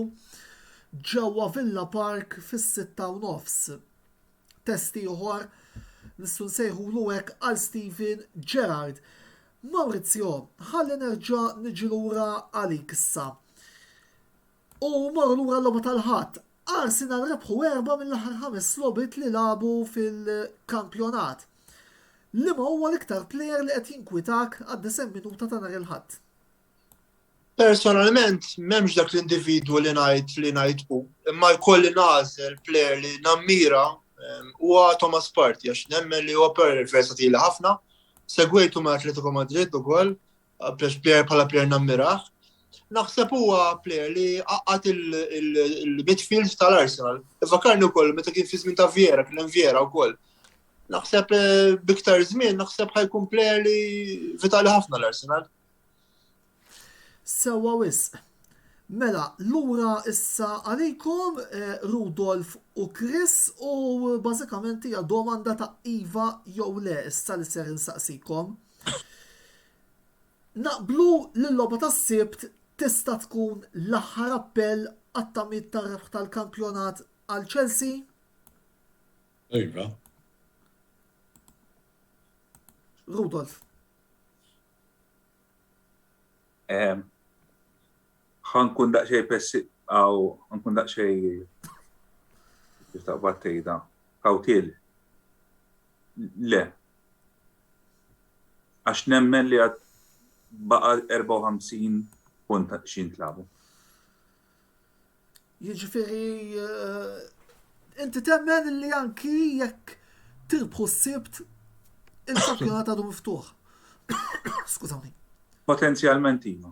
Speaker 1: ġewwa Villa Park fis-6:30. Testi ieħor nistgħu nsejħulu hekk għal Steven Gerrard. Maurizio, ħalli nerġa' niġi lura għalik issa. U marru lura l-logħba tal-ħadd. Arsenal rebħu 4 mill-aħħar 5 logħbiet li labu fil-kampjonat. Liema huwa l-iktar plejer li qed jinkwitak għad-9 minuta ta' nhar il-ħadd?
Speaker 3: Personalment, m'hemmx dak l-individwu li ngħid hu, imma jkolli nagħżel plejer li nammira huwa Thomas Partey għax nemmen li huwa versatili ħafna. Segwejtu ma' Atletico Madrid ukoll, plejer bħala plejer nammirah. Naħseb huwa plejer li qaqqat il-midfield tal-Arsenal. Ifakarni wkoll meta kien fi żmien ta' Vieira, kien hemm Vieira wkoll. Naħseb biktar żmien naħseb ħajkun plejer li vitali ħafna l-Arsenal.
Speaker 1: Sewwa wisq. Mela, lura issa għalikom Rudolf u Chris u bażikament hija domanda ta' iva jew le issa li ser insaqsikom. Naqblu l-logħba tas-Sibt tista' tkun l-aħħar appell għat-tamiet tar-rebħ tal-kampjonat għal Chelsea?
Speaker 2: Iva.
Speaker 1: Rudolf.
Speaker 4: ħankun daqxej pessi, ħankun daqxej kif taqbad tgħidha, kawtiel. Le. Għax nemmen li għad baqa 54 punt x'jintlabu.
Speaker 1: Jiġifieri inti temmen li anki jekk tirbħu s-Sibt il-kampjonat għadu miftuħ. Skużawni.
Speaker 4: Potenzjalment iva.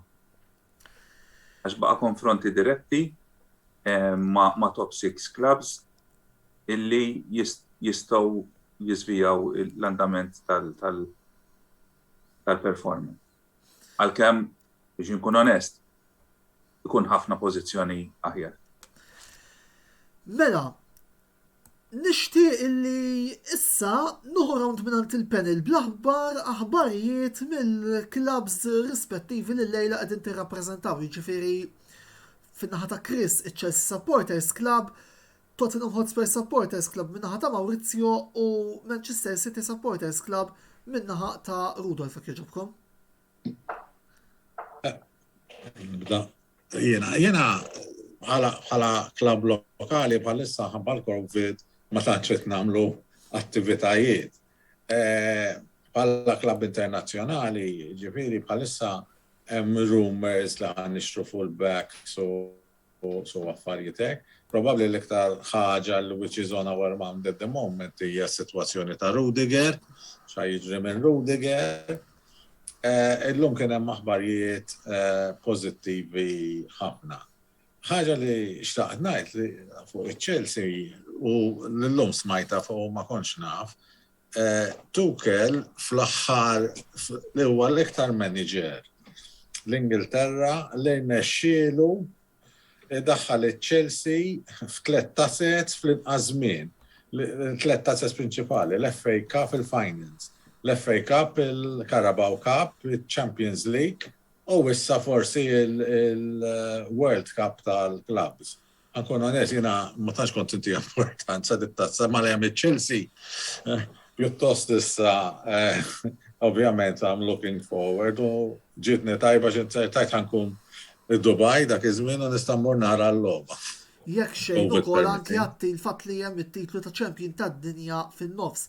Speaker 4: Għax baqa konfronti diretti ma' top 6 clubs illi jistgħu jizvijaw l-andament tal-performance. Għalkemm biex nkun onest, ikun ħafna pożizzjoni aħjar.
Speaker 1: Mela, nixtieq illi issa nuħu round minn il-panel bl-aħbar aħbarijiet mill-klabs rispettivi li lejla qegħdin tirrappreżentaw, jiġifieri fin-naħa ta' Chris iċ-Chelsea Supporters Club, Tottenham Hotspur Supporters Club min-naħa ta' Maurizio u Manchester City Supporters Club min-naħa ta' Rudolf jekk jogħġobkom.
Speaker 2: Jena bħala klab lokali bħalissa ħabba l-Covid ma tantx qed nagħmlu attivitajiet. bħala klabb internazzjonali, ġifieri bħalissa hemm rumors li għan nixtru fullbacks u affarijiet hekk. Probabbli l-iktar ħaġa which is on our mind at the moment hija s-sitwazzjoni ta' Rudiger, xa jiġri minn Rudiger. Illum kien hemm aħbarijiet pożittivi ħafna. Ħaġa li xtaqt ngħid li fuq iċ-Chelsea u l-lum smajta fuq ma kontx naf, Tuchel fl-aħħar li huwa l-iktar manager l-Ingilterra li nexxielu daħħal iċ-Chelsea f'tlet tassets fl-inqas żmien. Tlet tassets prinċipali, l-FA Cup, il-Finals, l-FA Cup, il-Carabao Cup, il-Champions League u issa forsi il-World Cup tal-clubs. Ankun onest, jiena ma tantx kont inti importanza dit-tazza ma li hemm iċ-Chelsea. Pjuttost issa ovvjament I'm looking forward u ġitni tajba tajt ħankun id-Dubai dak iż-żmien u nista' mmur nara l-logħba.
Speaker 1: Jekk xejn ukoll anke jagħti l-fatt li hemm it-titlu ta' Champion tad-dinja fin-nofs.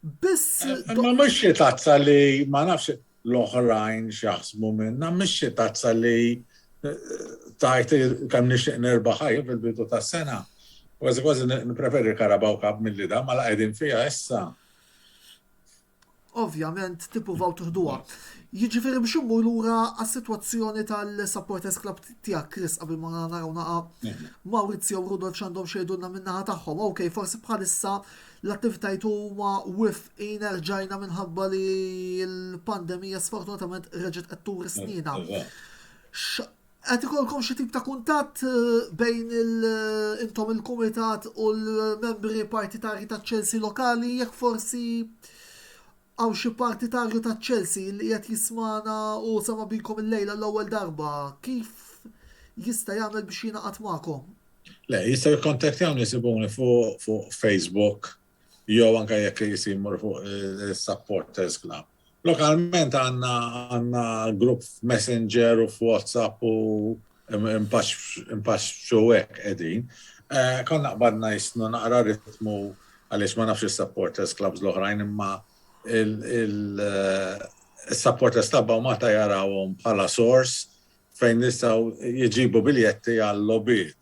Speaker 1: Biss
Speaker 2: ma mhux xi tazza li ma nafx l-oħrajn x'jaħsbu minnha, mhux xi tazza li tajt kemm nixtieq nirbaħ fil-bidu tas-sena. Kważi nippreferi Carabao Cup milli da ma qegħdin fiha issa.
Speaker 1: Ovvjament tippruvaw tuħduha. Jiġifieri biex immur lura għas-sitwazzjoni tal-supporters club tiegħek Chris qabel ma naraw naqa' Maurizio u Rudolf x'għandhom xejdulna min-naħa tagħhom. Okej, forsi bħalissa l-attivitajiet huma wifqin rġajna minħabba li l-pandemija sfortunatament reġgħet qed tur snina. Qed ikolkom xi tip ta' kuntatt bejn intom il-kumitat u l-membri partitarji taċ-Chelsea lokali jekk forsi għaw xi partitarju ta' Chelsea li qed jismana u sama bikom il-lejla l-ewwel darba, kif jista' jagħmel biex jingħaqad magħkom?
Speaker 2: Le, jista' jikkontattjawni jsibuni fuq Facebook jew anke jekk jisimur fuq is-Supporters Club. Lokalment għandna grupp Messenger u f'WhatsApp u impaxxu hekk qegħdin. Konna qbadna jisnu naqra ritmu għaliex ma nafx is-Supporters Clubs l-oħrajn imma il-supporters tabba ma ta' jarawhom bħala source fejn nistgħu jiġibu biljetti għall-lobiet.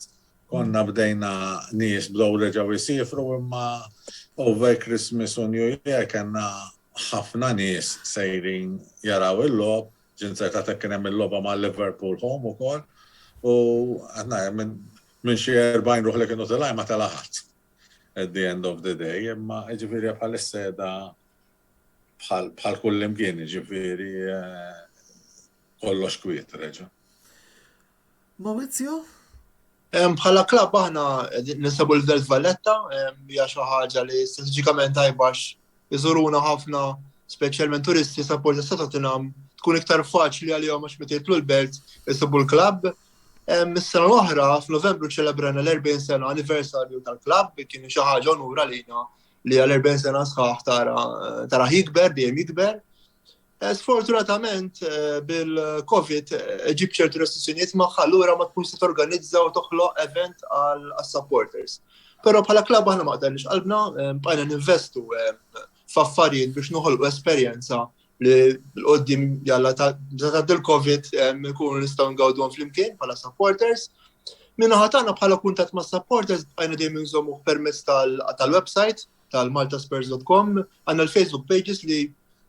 Speaker 2: Konna bdejna nies bdew reġgħu jsifru imma over Christmas u New Year kellna ħafna nies sejrin jaraw il-lob, ġinserta kien hemm il-logħba ma' Liverpool home ukoll u minn xi 40 ruħ li kienu tilgħaj ma telgħaħat at the end of the day, imma ġifieri bħalissa bħal kull imkien ġifieri kollox kwiet reġa'.
Speaker 1: Maurizio?
Speaker 3: Bħala klabb aħna nisabu l-Velt Valletta, hija xi ħaġa li strateġikament tajbax iżuruna ħafna, speċjalment turisti support Tottenham tkun iktar faċli għalihom għax meta jitlu l-belt isibu l-klabb. Mis-sena l-oħra f'Novembru ċelebrana l-40 sena anniversarju tal-klabb, kien xi ħaġa onura lina li għal-40 sena sħaħ tara jikber, dejjem jikber. Sfortunatament bil-Covid ġib ċertu restrizzjonijiet magħha allura ma tkunx se torganizza u toħloq event għal-supporters. Però bħala klabb aħna ma qdarniex qalbna, bqajna ninvestu f'affarijiet biex noħolqu esperjenza li l-qoddim jalla ta' il-Covid ikunu nistgħu ngawduhom flimkien bħala supporters. Minnaħa tagħna bħala kuntatt ma' supporters bqajna dejjem inżommu permezz tal-website tal-maltaspurs.com, għandna l-Facebook pages li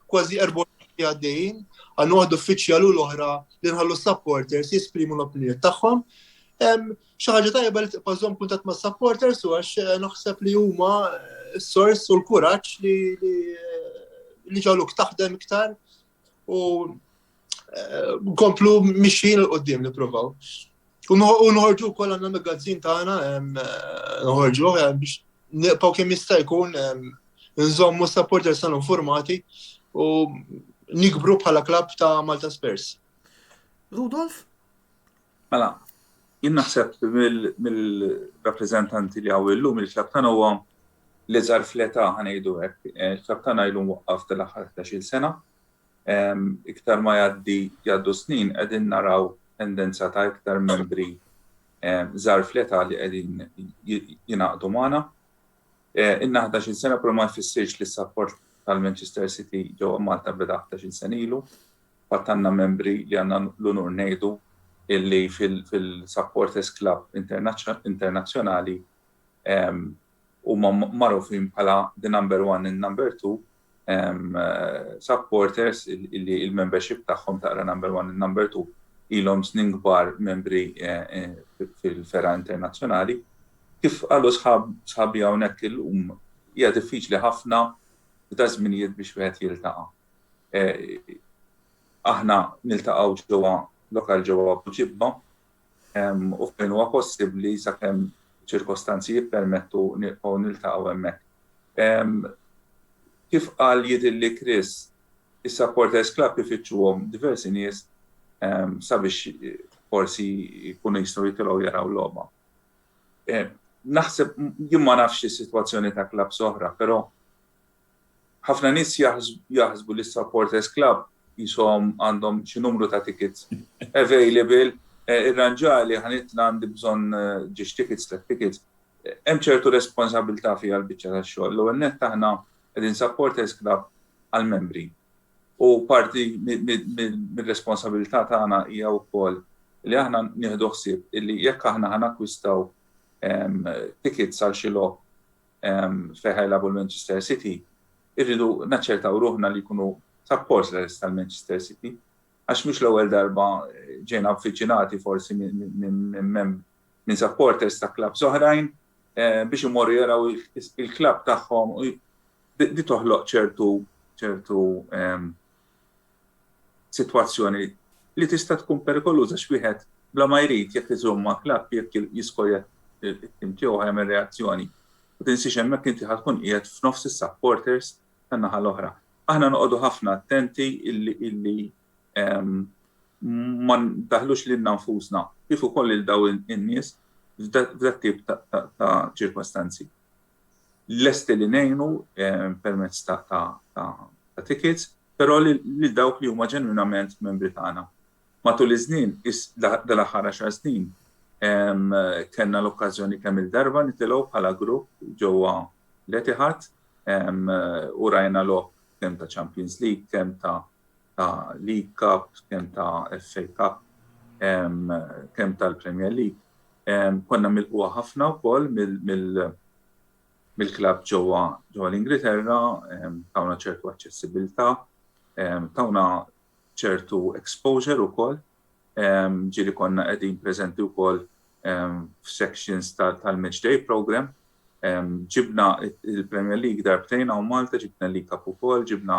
Speaker 3: kważi 24 għaddejjin, għandna waħda uffiċjali l-oħra li nħallu supporters jisprimu l-opinjonijiet tagħhom. Xi ħaġa tajba li tibqa' żomm kuntatt ma' supporters u għax naħseb li huma s-sors u l-kuraġġ li ġaluk taħdem iktar u nkomplu mixjin l-qoddim nippruvaw. U noħorġu wkoll għandna magazzin tagħna noħorġu biex nibqgħu kemm jista' jkun nżommu supporters tagħna informati u nikbru bħala klabb ta' Malta Spurs.
Speaker 1: Rudolf?
Speaker 4: Mela, jien naħseb mill-rappreżentanti li hawn illum il-klabb tagħna huwa li żar fleta ħanejdu hekk. Il-klabb tagħna ilu waqqaf tal-aħħar 11-il sena. Iktar ma jgħaddu snin qegħdin naraw tendenza ta' iktar membri żar fleta li qegħdin jingħaqdu magħna. Inna 11-il sena però ma jfissirx li s-support tal-Manchester City ġewwa Malta beda 11 sen ilu. Għandna membri li għandna l-unur ngħidu illi fil-Supporters Club internazzjonali huma magħrufin bħala the number 1 and number 2 supporters illi il-membership tagħhom taqra number 1 and number 2 ilhom snin kbar membri fil-Fera Internazzjonali. Kif qalu sħabi hawnhekk illum hija diffiċli ħafna ta' żminijiet biex wieħed jiltaqa'. Aħna niltaqgħu ġewwa lokal ġewwa Buġibba u fejn huwa possibbli sakemm ċirkostanzi jippermettu nibqgħu niltaqgħu hemmhekk. Kif qal jidhirli Chris, is-Supporters Club ifittxuhom diversi nies sabiex forsi jkunu jistgħu jitilgħu jaraw logħba. Naħseb jien ma nafx is-sitwazzjoni ta' klabs oħra, però ħafna nies jaħsbu li s-Supporters Club jisom għandhom xi numru ta' tickets available, irranġali ħanitna għandi bżonn ġiex tickets, tickets. Hemm ċertu responsabilità fiha l-biċċa tax-xogħol. L-ewwel nett aħna qegħdin Supporters Club għall-membri. U parti mir-responsabilità tagħna hija wkoll li aħna nieħdu ħsieb illi jekk aħna ħanakkwistaw tickets għal xi logħob fejn ħajlabu l-Manchester City, irridu naċċertaw ruħna li jkunu supporters tal-Manchester City, għax mhux l-ewwel darba ġejna avviċinati forsi minn supporters ta' klabs oħrajn biex imorru jaraw il-klabb tagħhom di toħloq ċertu sitwazzjoni li tista' tkun perikoluża x'wieħed bla ma jrid jekk iżomm ma' klabb jekk jiskolja it-tim tiegħu ħajmel reazzjoni. U tinsiex hemmhekk inti ħadkun qiegħed f'nofs is-supporters tan-naħa l-oħra. Aħna noqogħdu ħafna attenti illi ma ndaħlux lilna nfusna kif ukoll il daw in-nies f'dak tip ta' ċirkostanzi. Lesti li ngħinu permezz ta' tickets, però li dawk li huma ġenwinament membri tagħna. Matul iż-żnien dal-aħħar 10 snin kellna l-okkażjoni kemm il-darba nitilgħu bħala grupp ġewwa l-Etihad u rajna logħob kemm ta' Champions League, kemm ta' League Cup, kemm ta' FA Cup, kemm tal-Premier League. Konna milquha ħafna wkoll mill-klabb ġewwa l-Ingilterra, tawna ċertu aċċessibilità, tawna ċertu exposure ukoll, ġieli konna qegħdin preżenti wkoll f'sections tal-Match Day program. Ġibna il-Premier League darbtejn u Malta, ġibna League Cup ukoll, ġibna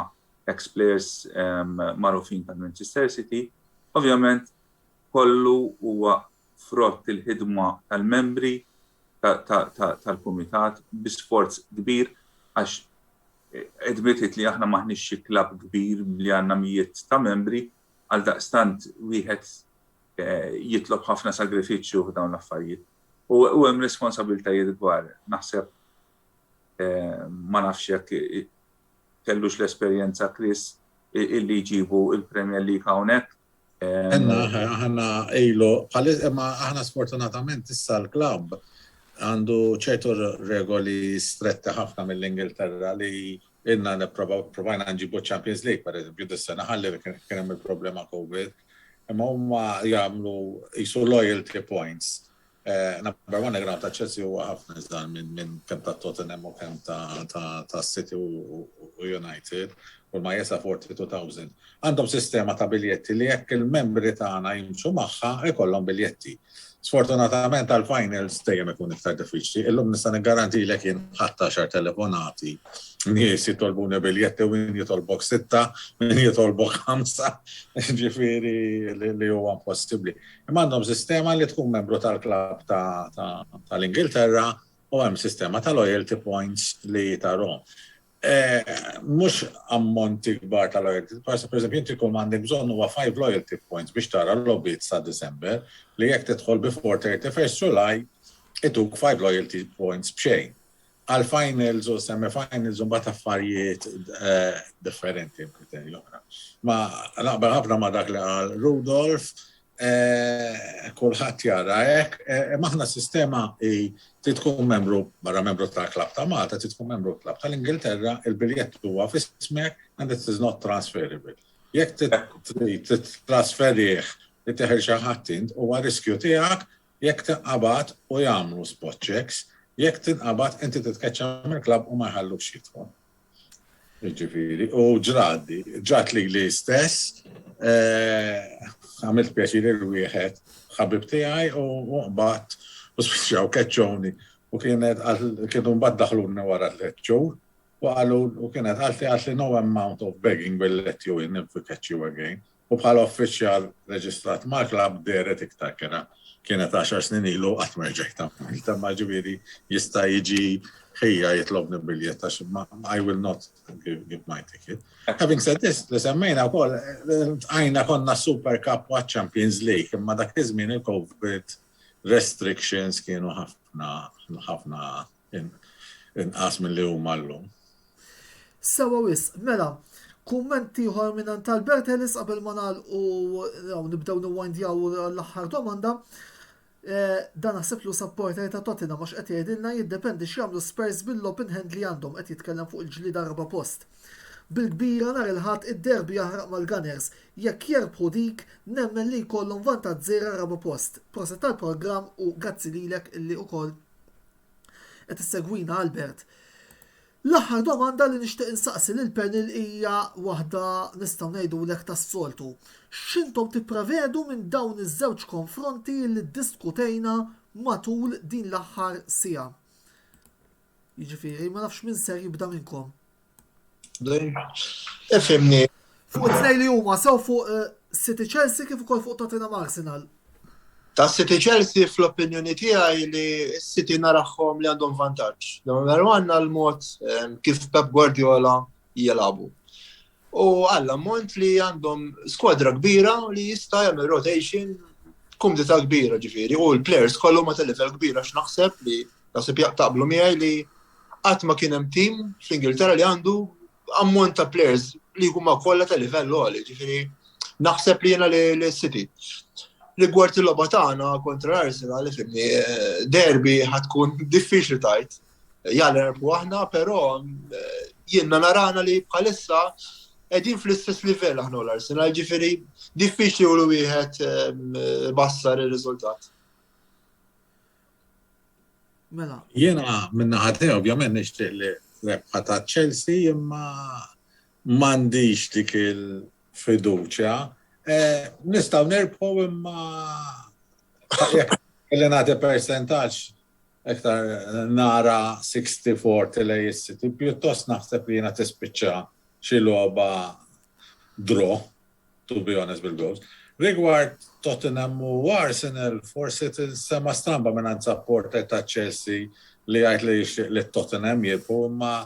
Speaker 4: ex-players magħrufin tal-Manchester City. Ovvjament kollu huwa frott il-ħidma tal-membri tal-kumitat bi sforz kbir għax admitted li aħna maħniex xi klabb kbir li għandna mijiet ta' membri għal daqstant wieħed jitlob ħafna sagrifiċċju f'dawn l-affarijiet. U hemm responsabiltajiet kbar. Naħseb ma nafx jekk kellux l-esperjenza Chris illi jġibu il-Premier League hawnhekk.
Speaker 2: Aħna ilu, ma aħna sfortunatament issa l-klabb għandu ċertu regoli stretti ħafna mill-Ingilterra li inna provajna nġibu Champions League, per eżempju, dis-sena ħalli kien hemm il-problema COVID, imma huma jagħmlu jisu loyalty points. Number one ground ta' Chelsea huwa ħafna iżdan minn kemm ta' Tottenham u kemm ta' City u United, u ma jesa 42,000. Għandhom sistema ta' biljetti li jekk il-membri tagħna jimxu magħha ikollhom biljetti. Sfortunatament għal-finals dejjem ikun iktar diffiċli. Illum nista' niggarantillek jien ħadd 10 telefonati. Nies jitolbuni biljetti u min jitolbok 6, min jitolbok 5, ġifieri li huwa impossibbli. Imma għandhom sistema li tkun membru tal-klabb tal-Ingilterra u hemm sistema ta' loyalty points li tarhom. Mux ammonti kbar ta' loyalty. Per eżempju, inti kull m'għandek bżonn huwa 5 loyalty points biex tara l-lobbiet sa' December li jekk tidħol before 31st July ituk 5 loyalty points b'xejn. Għal-finals u semi-finals u mbagħad affarijiet differenti kriterji oħra. Ma naqbel ħafna ma dak li qal Rudolf, kulħadd jara hekk, maħna sistema trid tkun membru barra membru tal-klabb ta' Malta, trid tkun membru klabb tal-Ingilterra, il-biljett huwa f'ismek and it is not transferable. Jekk titrasferih li teħel xi ħadd int huwa riskju tiegħek jekk tinqabad u jagħmlu spot checks, jekk tinqabad inti titkeċċa mill-klabb u ma jħallux jidħol. Jiġifieri, u ġrat li stess, għamilt pjaċiri l-wieħed ħabib tiegħi u mbagħad u spiċċaw keċċowni u kienu mbagħad daħluni wara l-leċċur u qalu u kienet għalti no amount of begging will let you in if we catch you again. U bħala uffiċjal reġistrat ma' klabb deret iktar kienet 10 snin ilu qatt ma rġejt Malta ma ġifieri jista' jiġi ħejja jitlobni biljett għax I will not give my ticket. Having said this, li semmejna wkoll għajna konna Super Cup wa Champions League, imma dak iż-żmien il-COVID restrictions kienu ħafna inqas milli huma llum.
Speaker 1: Sewa wisq, mela, kummenti ieħor minn Albert Ellis qabel ma nagħlqu nibdew niwindjaw l-aħħar domanda. Dan naħseb lu supporter ta' Tottenham għax qed jgħidilna jiddependi x'jagħmlu Spurs bil-open hand li għandhom qed jitkellem fuq il-ġlieda raba post. Bil-kbira nhar il-ħadd id-derbi jaħraq mal-Gunners, jekk jerbħu dik nemmen li jkollhom vantaġġ żgħira raba post. Proset tal-programm u grazzi lilek illi wkoll qed issegwina Albert. L-aħħar domanda li nixtieq insaqsi lil panel hija waħda nistgħu ngħidulek tas-soltu. X'intom tipprevedu minn dawn iż-żewġ konfronti li ddiskutejna matul din l-aħħar siegħa? Jiġifieri ma nafx min ser jibda minnkom.
Speaker 3: Ifhimni.
Speaker 1: Fuq it-tnejn li huma sew fuq City Chelsea kif ukoll fuq Tottenham Arsenal.
Speaker 3: Ta' City Chelsea fl-opinjoni tiegħi li City naraħħom li għandhom vantaġġ. Għandna l-mod kif Pep Guardiola jilagħbu. U għall-ammont li għandhom skwadra kbira li jista' jagħmel rotation kumdita kbira ġifieri u l-players kollhom ma' livell kbira x'naħseb li naħseb jaqtaqblu miegħi li qatt ma kien hemm tim fl-Ingilterra li għandu ammont ta' players li huma kollha ta' livell għoli, ġifieri naħseb li jiena li City. Rigward il-logħba tagħna kontra Arsenal ifhimni derby ħatkun diffiċli tajt. Jalla nerbu aħna, però jiena narana li bħalissa qegħdin fl-istess livell aħna l-Arsenal, ġifieri diffiċli u wieħed bassar ir-riżultat.
Speaker 1: Mela.
Speaker 2: Jiena min-naħa tiegħi ovvjament nixtieq li rebħa ta' Chelsea imma m'għandix dik il-fiduċja. Nistaw nerbħu imma jekk li nagħti percentaġġ iktar nara 60-40 lej is-City, pjuttost naħseb li jiena tispiċċa xi logħba draw, to be honest bil-goals. Rigward Tottenham u Arsenal, forsi tinsema stramba minn supporter ta' Chelsea li jgħid li Tottenham jibqu imma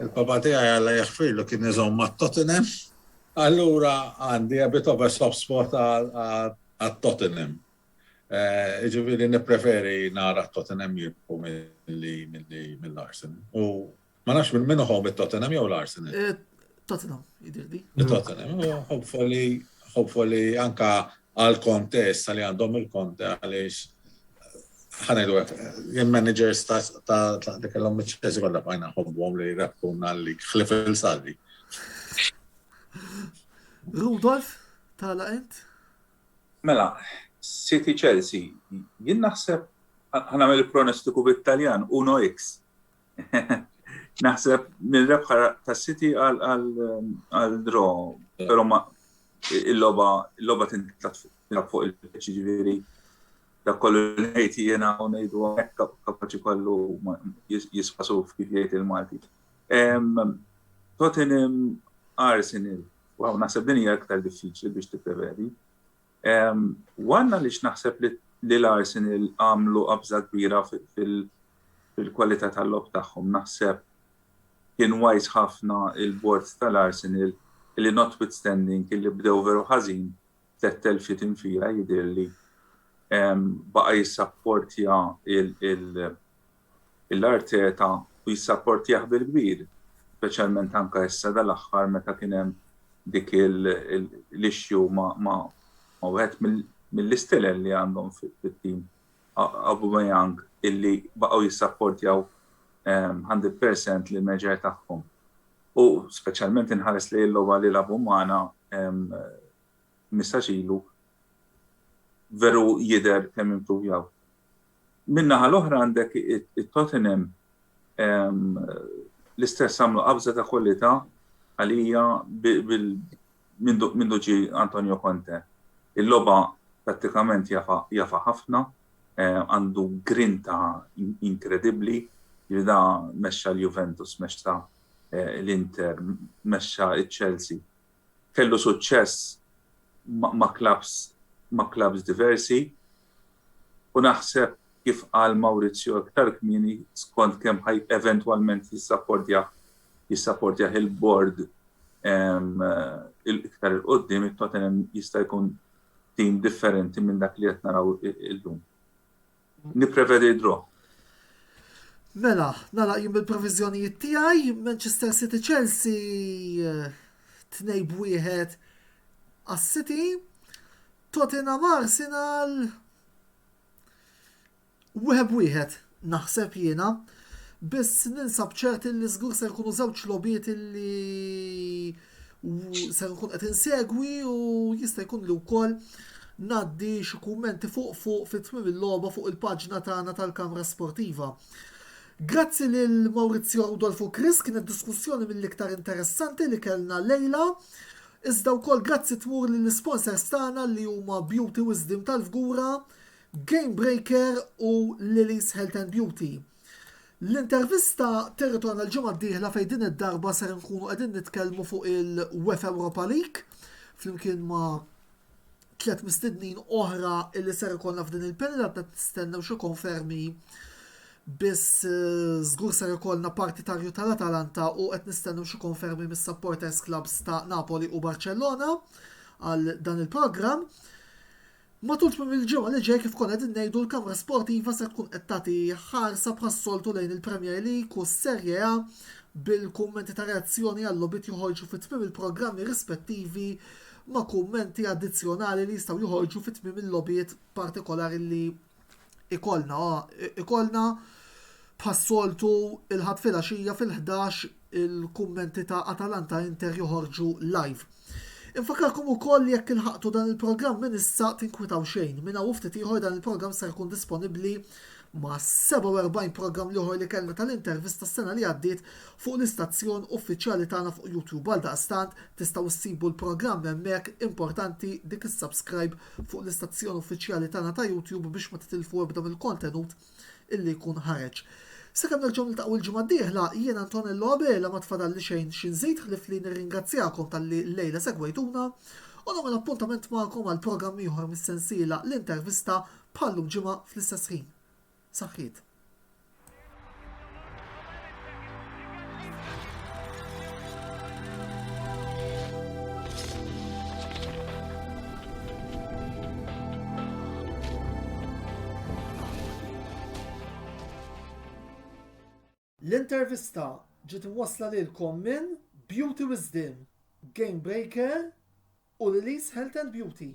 Speaker 2: il-papa tiegħi alla jaħfirlu kien iżomm ma' Tottenham. Allura għandi a bit of a soft spot għal Tottenham. Ġifieri nippreferi nara Tottenham jibqu mill-Arsenal. U ma nafx minn minnu ħobb it-Tottenham jew l-Arsenal.
Speaker 1: Tottenham, jidirdi.
Speaker 2: Tottenham, hopefully anka għal kontest li għandhom il-konte għaliex ħanajdu il-managers ta' dik l-ommiċċesi kollha bħajna ħobbhom li jrebbuna li ħlif il-saldi.
Speaker 1: Rudolf, tala ent?
Speaker 4: Mela, City Chelsea, jien naħseb ħanamel il-pronostiku bit-Taljan 1x. Naħseb mill-rebħa ta' City għal draw, però ma il-logħba tintlat fuq il-pitch ġifieri dak kollu ngħid jiena u ngħidu hekk kapaċi kollu jisfasu kif jgħid il-Malti. Tottenham Arsenal, wow, naħseb din hija aktar diffiċli biex tipprevedi. Għandna lix naħseb li l-Arsenal għamlu qabża kbira fil-kwalità tal-logħb tagħhom. Naħseb kien wise ħafna il-bord tal-Arsenal li notwithstanding li bdew veru ħażin 3,000 infira jidhirli baqa' jissapportja l-Arteta u jissapportjah bil-kbir, speċjalment anke issa dal-aħħar meta kien hemm dik l-issue ma' wieħed mill-istilel li għandhom fit-tim Aubameyang illi baqgħu jissapportjaw 100% li meġer tagħhom. U speċjalment inħares li l-logħba li labu magħna mistaxilu veru jidher kemm improvjaw. Min-naħa l-oħra għandek it-Tottenham l-istess għamlu qabża ta' kwalità għalija mindu ġi Antonio Conte. Il-logħba prattikament jafa ħafna, għandu grinta inkredibbli, jibda mexxa l-Juventus, mexxa l-Inter, mexxa il-Chelsea. Kellu suċċess ma' clubs diversi u naħseb kif qal Maurizio aktar kmieni skont kemm ħaj eventwalment jissapportja il-board iktar il-qoddim it-Tottenham jista' jkun tim differenti minn dak li qed naraw illum. Nipprevedi draw.
Speaker 1: Mela, nagħlaq jien bil-proviżjonijiet tiegħi Manchester City Chelsea 2-1 għas-City, Tottenham Arsenal 1-1 naħseb jiena, biss ninsab ċert li żgur se jkunu żewġ logħbiet li se nkun qed insegwi u jista' jkun li wkoll ngħaddi xi kummenti fuq fit-tmiem il-logħba fuq il-paġna tagħna tal-Kamra Sportiva. Grazzi lil Maurizio Rodolfo Chris, kienet diskussjoni mill-iktar interessanti li kellna lejla. Iżda wkoll grazzi tmur lill-sponsors tagħna li huma Beauty Wisdom tal-Fgura, Game Breaker u Lily's Health and Beauty. L-intervista territorna l-ġimgħa d-dieħla fejn din id-darba ser nkunu qegħdin nitkellmu fuq il-UEFA Europa League flimkien ma' 3 mistednin oħra illi ser ikollna f'din il-panel qed tistennew xi konfermi biss żgur ser ikollna partitarju tal-Atalanta u qed nistennew xi konfermi mis-supporters clubs ta' Napoli u Barcellona għal dan il-programm. Matul tmiem il-ġimgħa li ġej kif konna qegħdin ngħidu l-Kamra Sportiva se tkun qed tagħti ħarsa bħas-soltu lejn il-Premier League u s-Serje A bil-kummenti ta' reazzjoni għal logħbiet joħorġu fit-tmiem il-programmi rispettivi ma' kummenti addizzjonali li jistgħu joħorġu fit-tmiem il-logħbiet partikolari li ikollna bħas-soltu il-ħadd filgħaxija fil-11 il-kummenti ta' Atalanta Inter joħorġu live. Infakarkom ukoll li jekk ilħaqtu dan il-programm minn issa tinkwitaw xejn. Minn hawn ftit ieħor dan il-programm se jkun disponibbli ma' 47 programm ieħor li kellna tal-intervista s-sena li għaddiet fuq l-istazzjon uffiċjali tagħna fuq YouTube. Għal daqstant tistgħu ssibu l-programm hemmhekk, importanti dik is-subscribe fuq l-istazzjon uffiċjali tagħna ta' YouTube biex ma titilfu ebda mill-kontenut illi jkun ħareġ. Sakemm nerġgħu niltaqgħu l-ġimgħa d-dieħla, jien Antonello Abela ma tfadalli xejn xi nżid ħlif li nirringrazzjakom tal-li lejla segwejtuna u nagħmel appuntament magħkom għal programm ieħor mis-sensiela l-intervista bħallum ġimgħa fl-istess ħin. Saħħiet. L-intervista ġiet imwassla lilkom minn Beauty Wisdom, Game Breaker u Lily's Health and Beauty.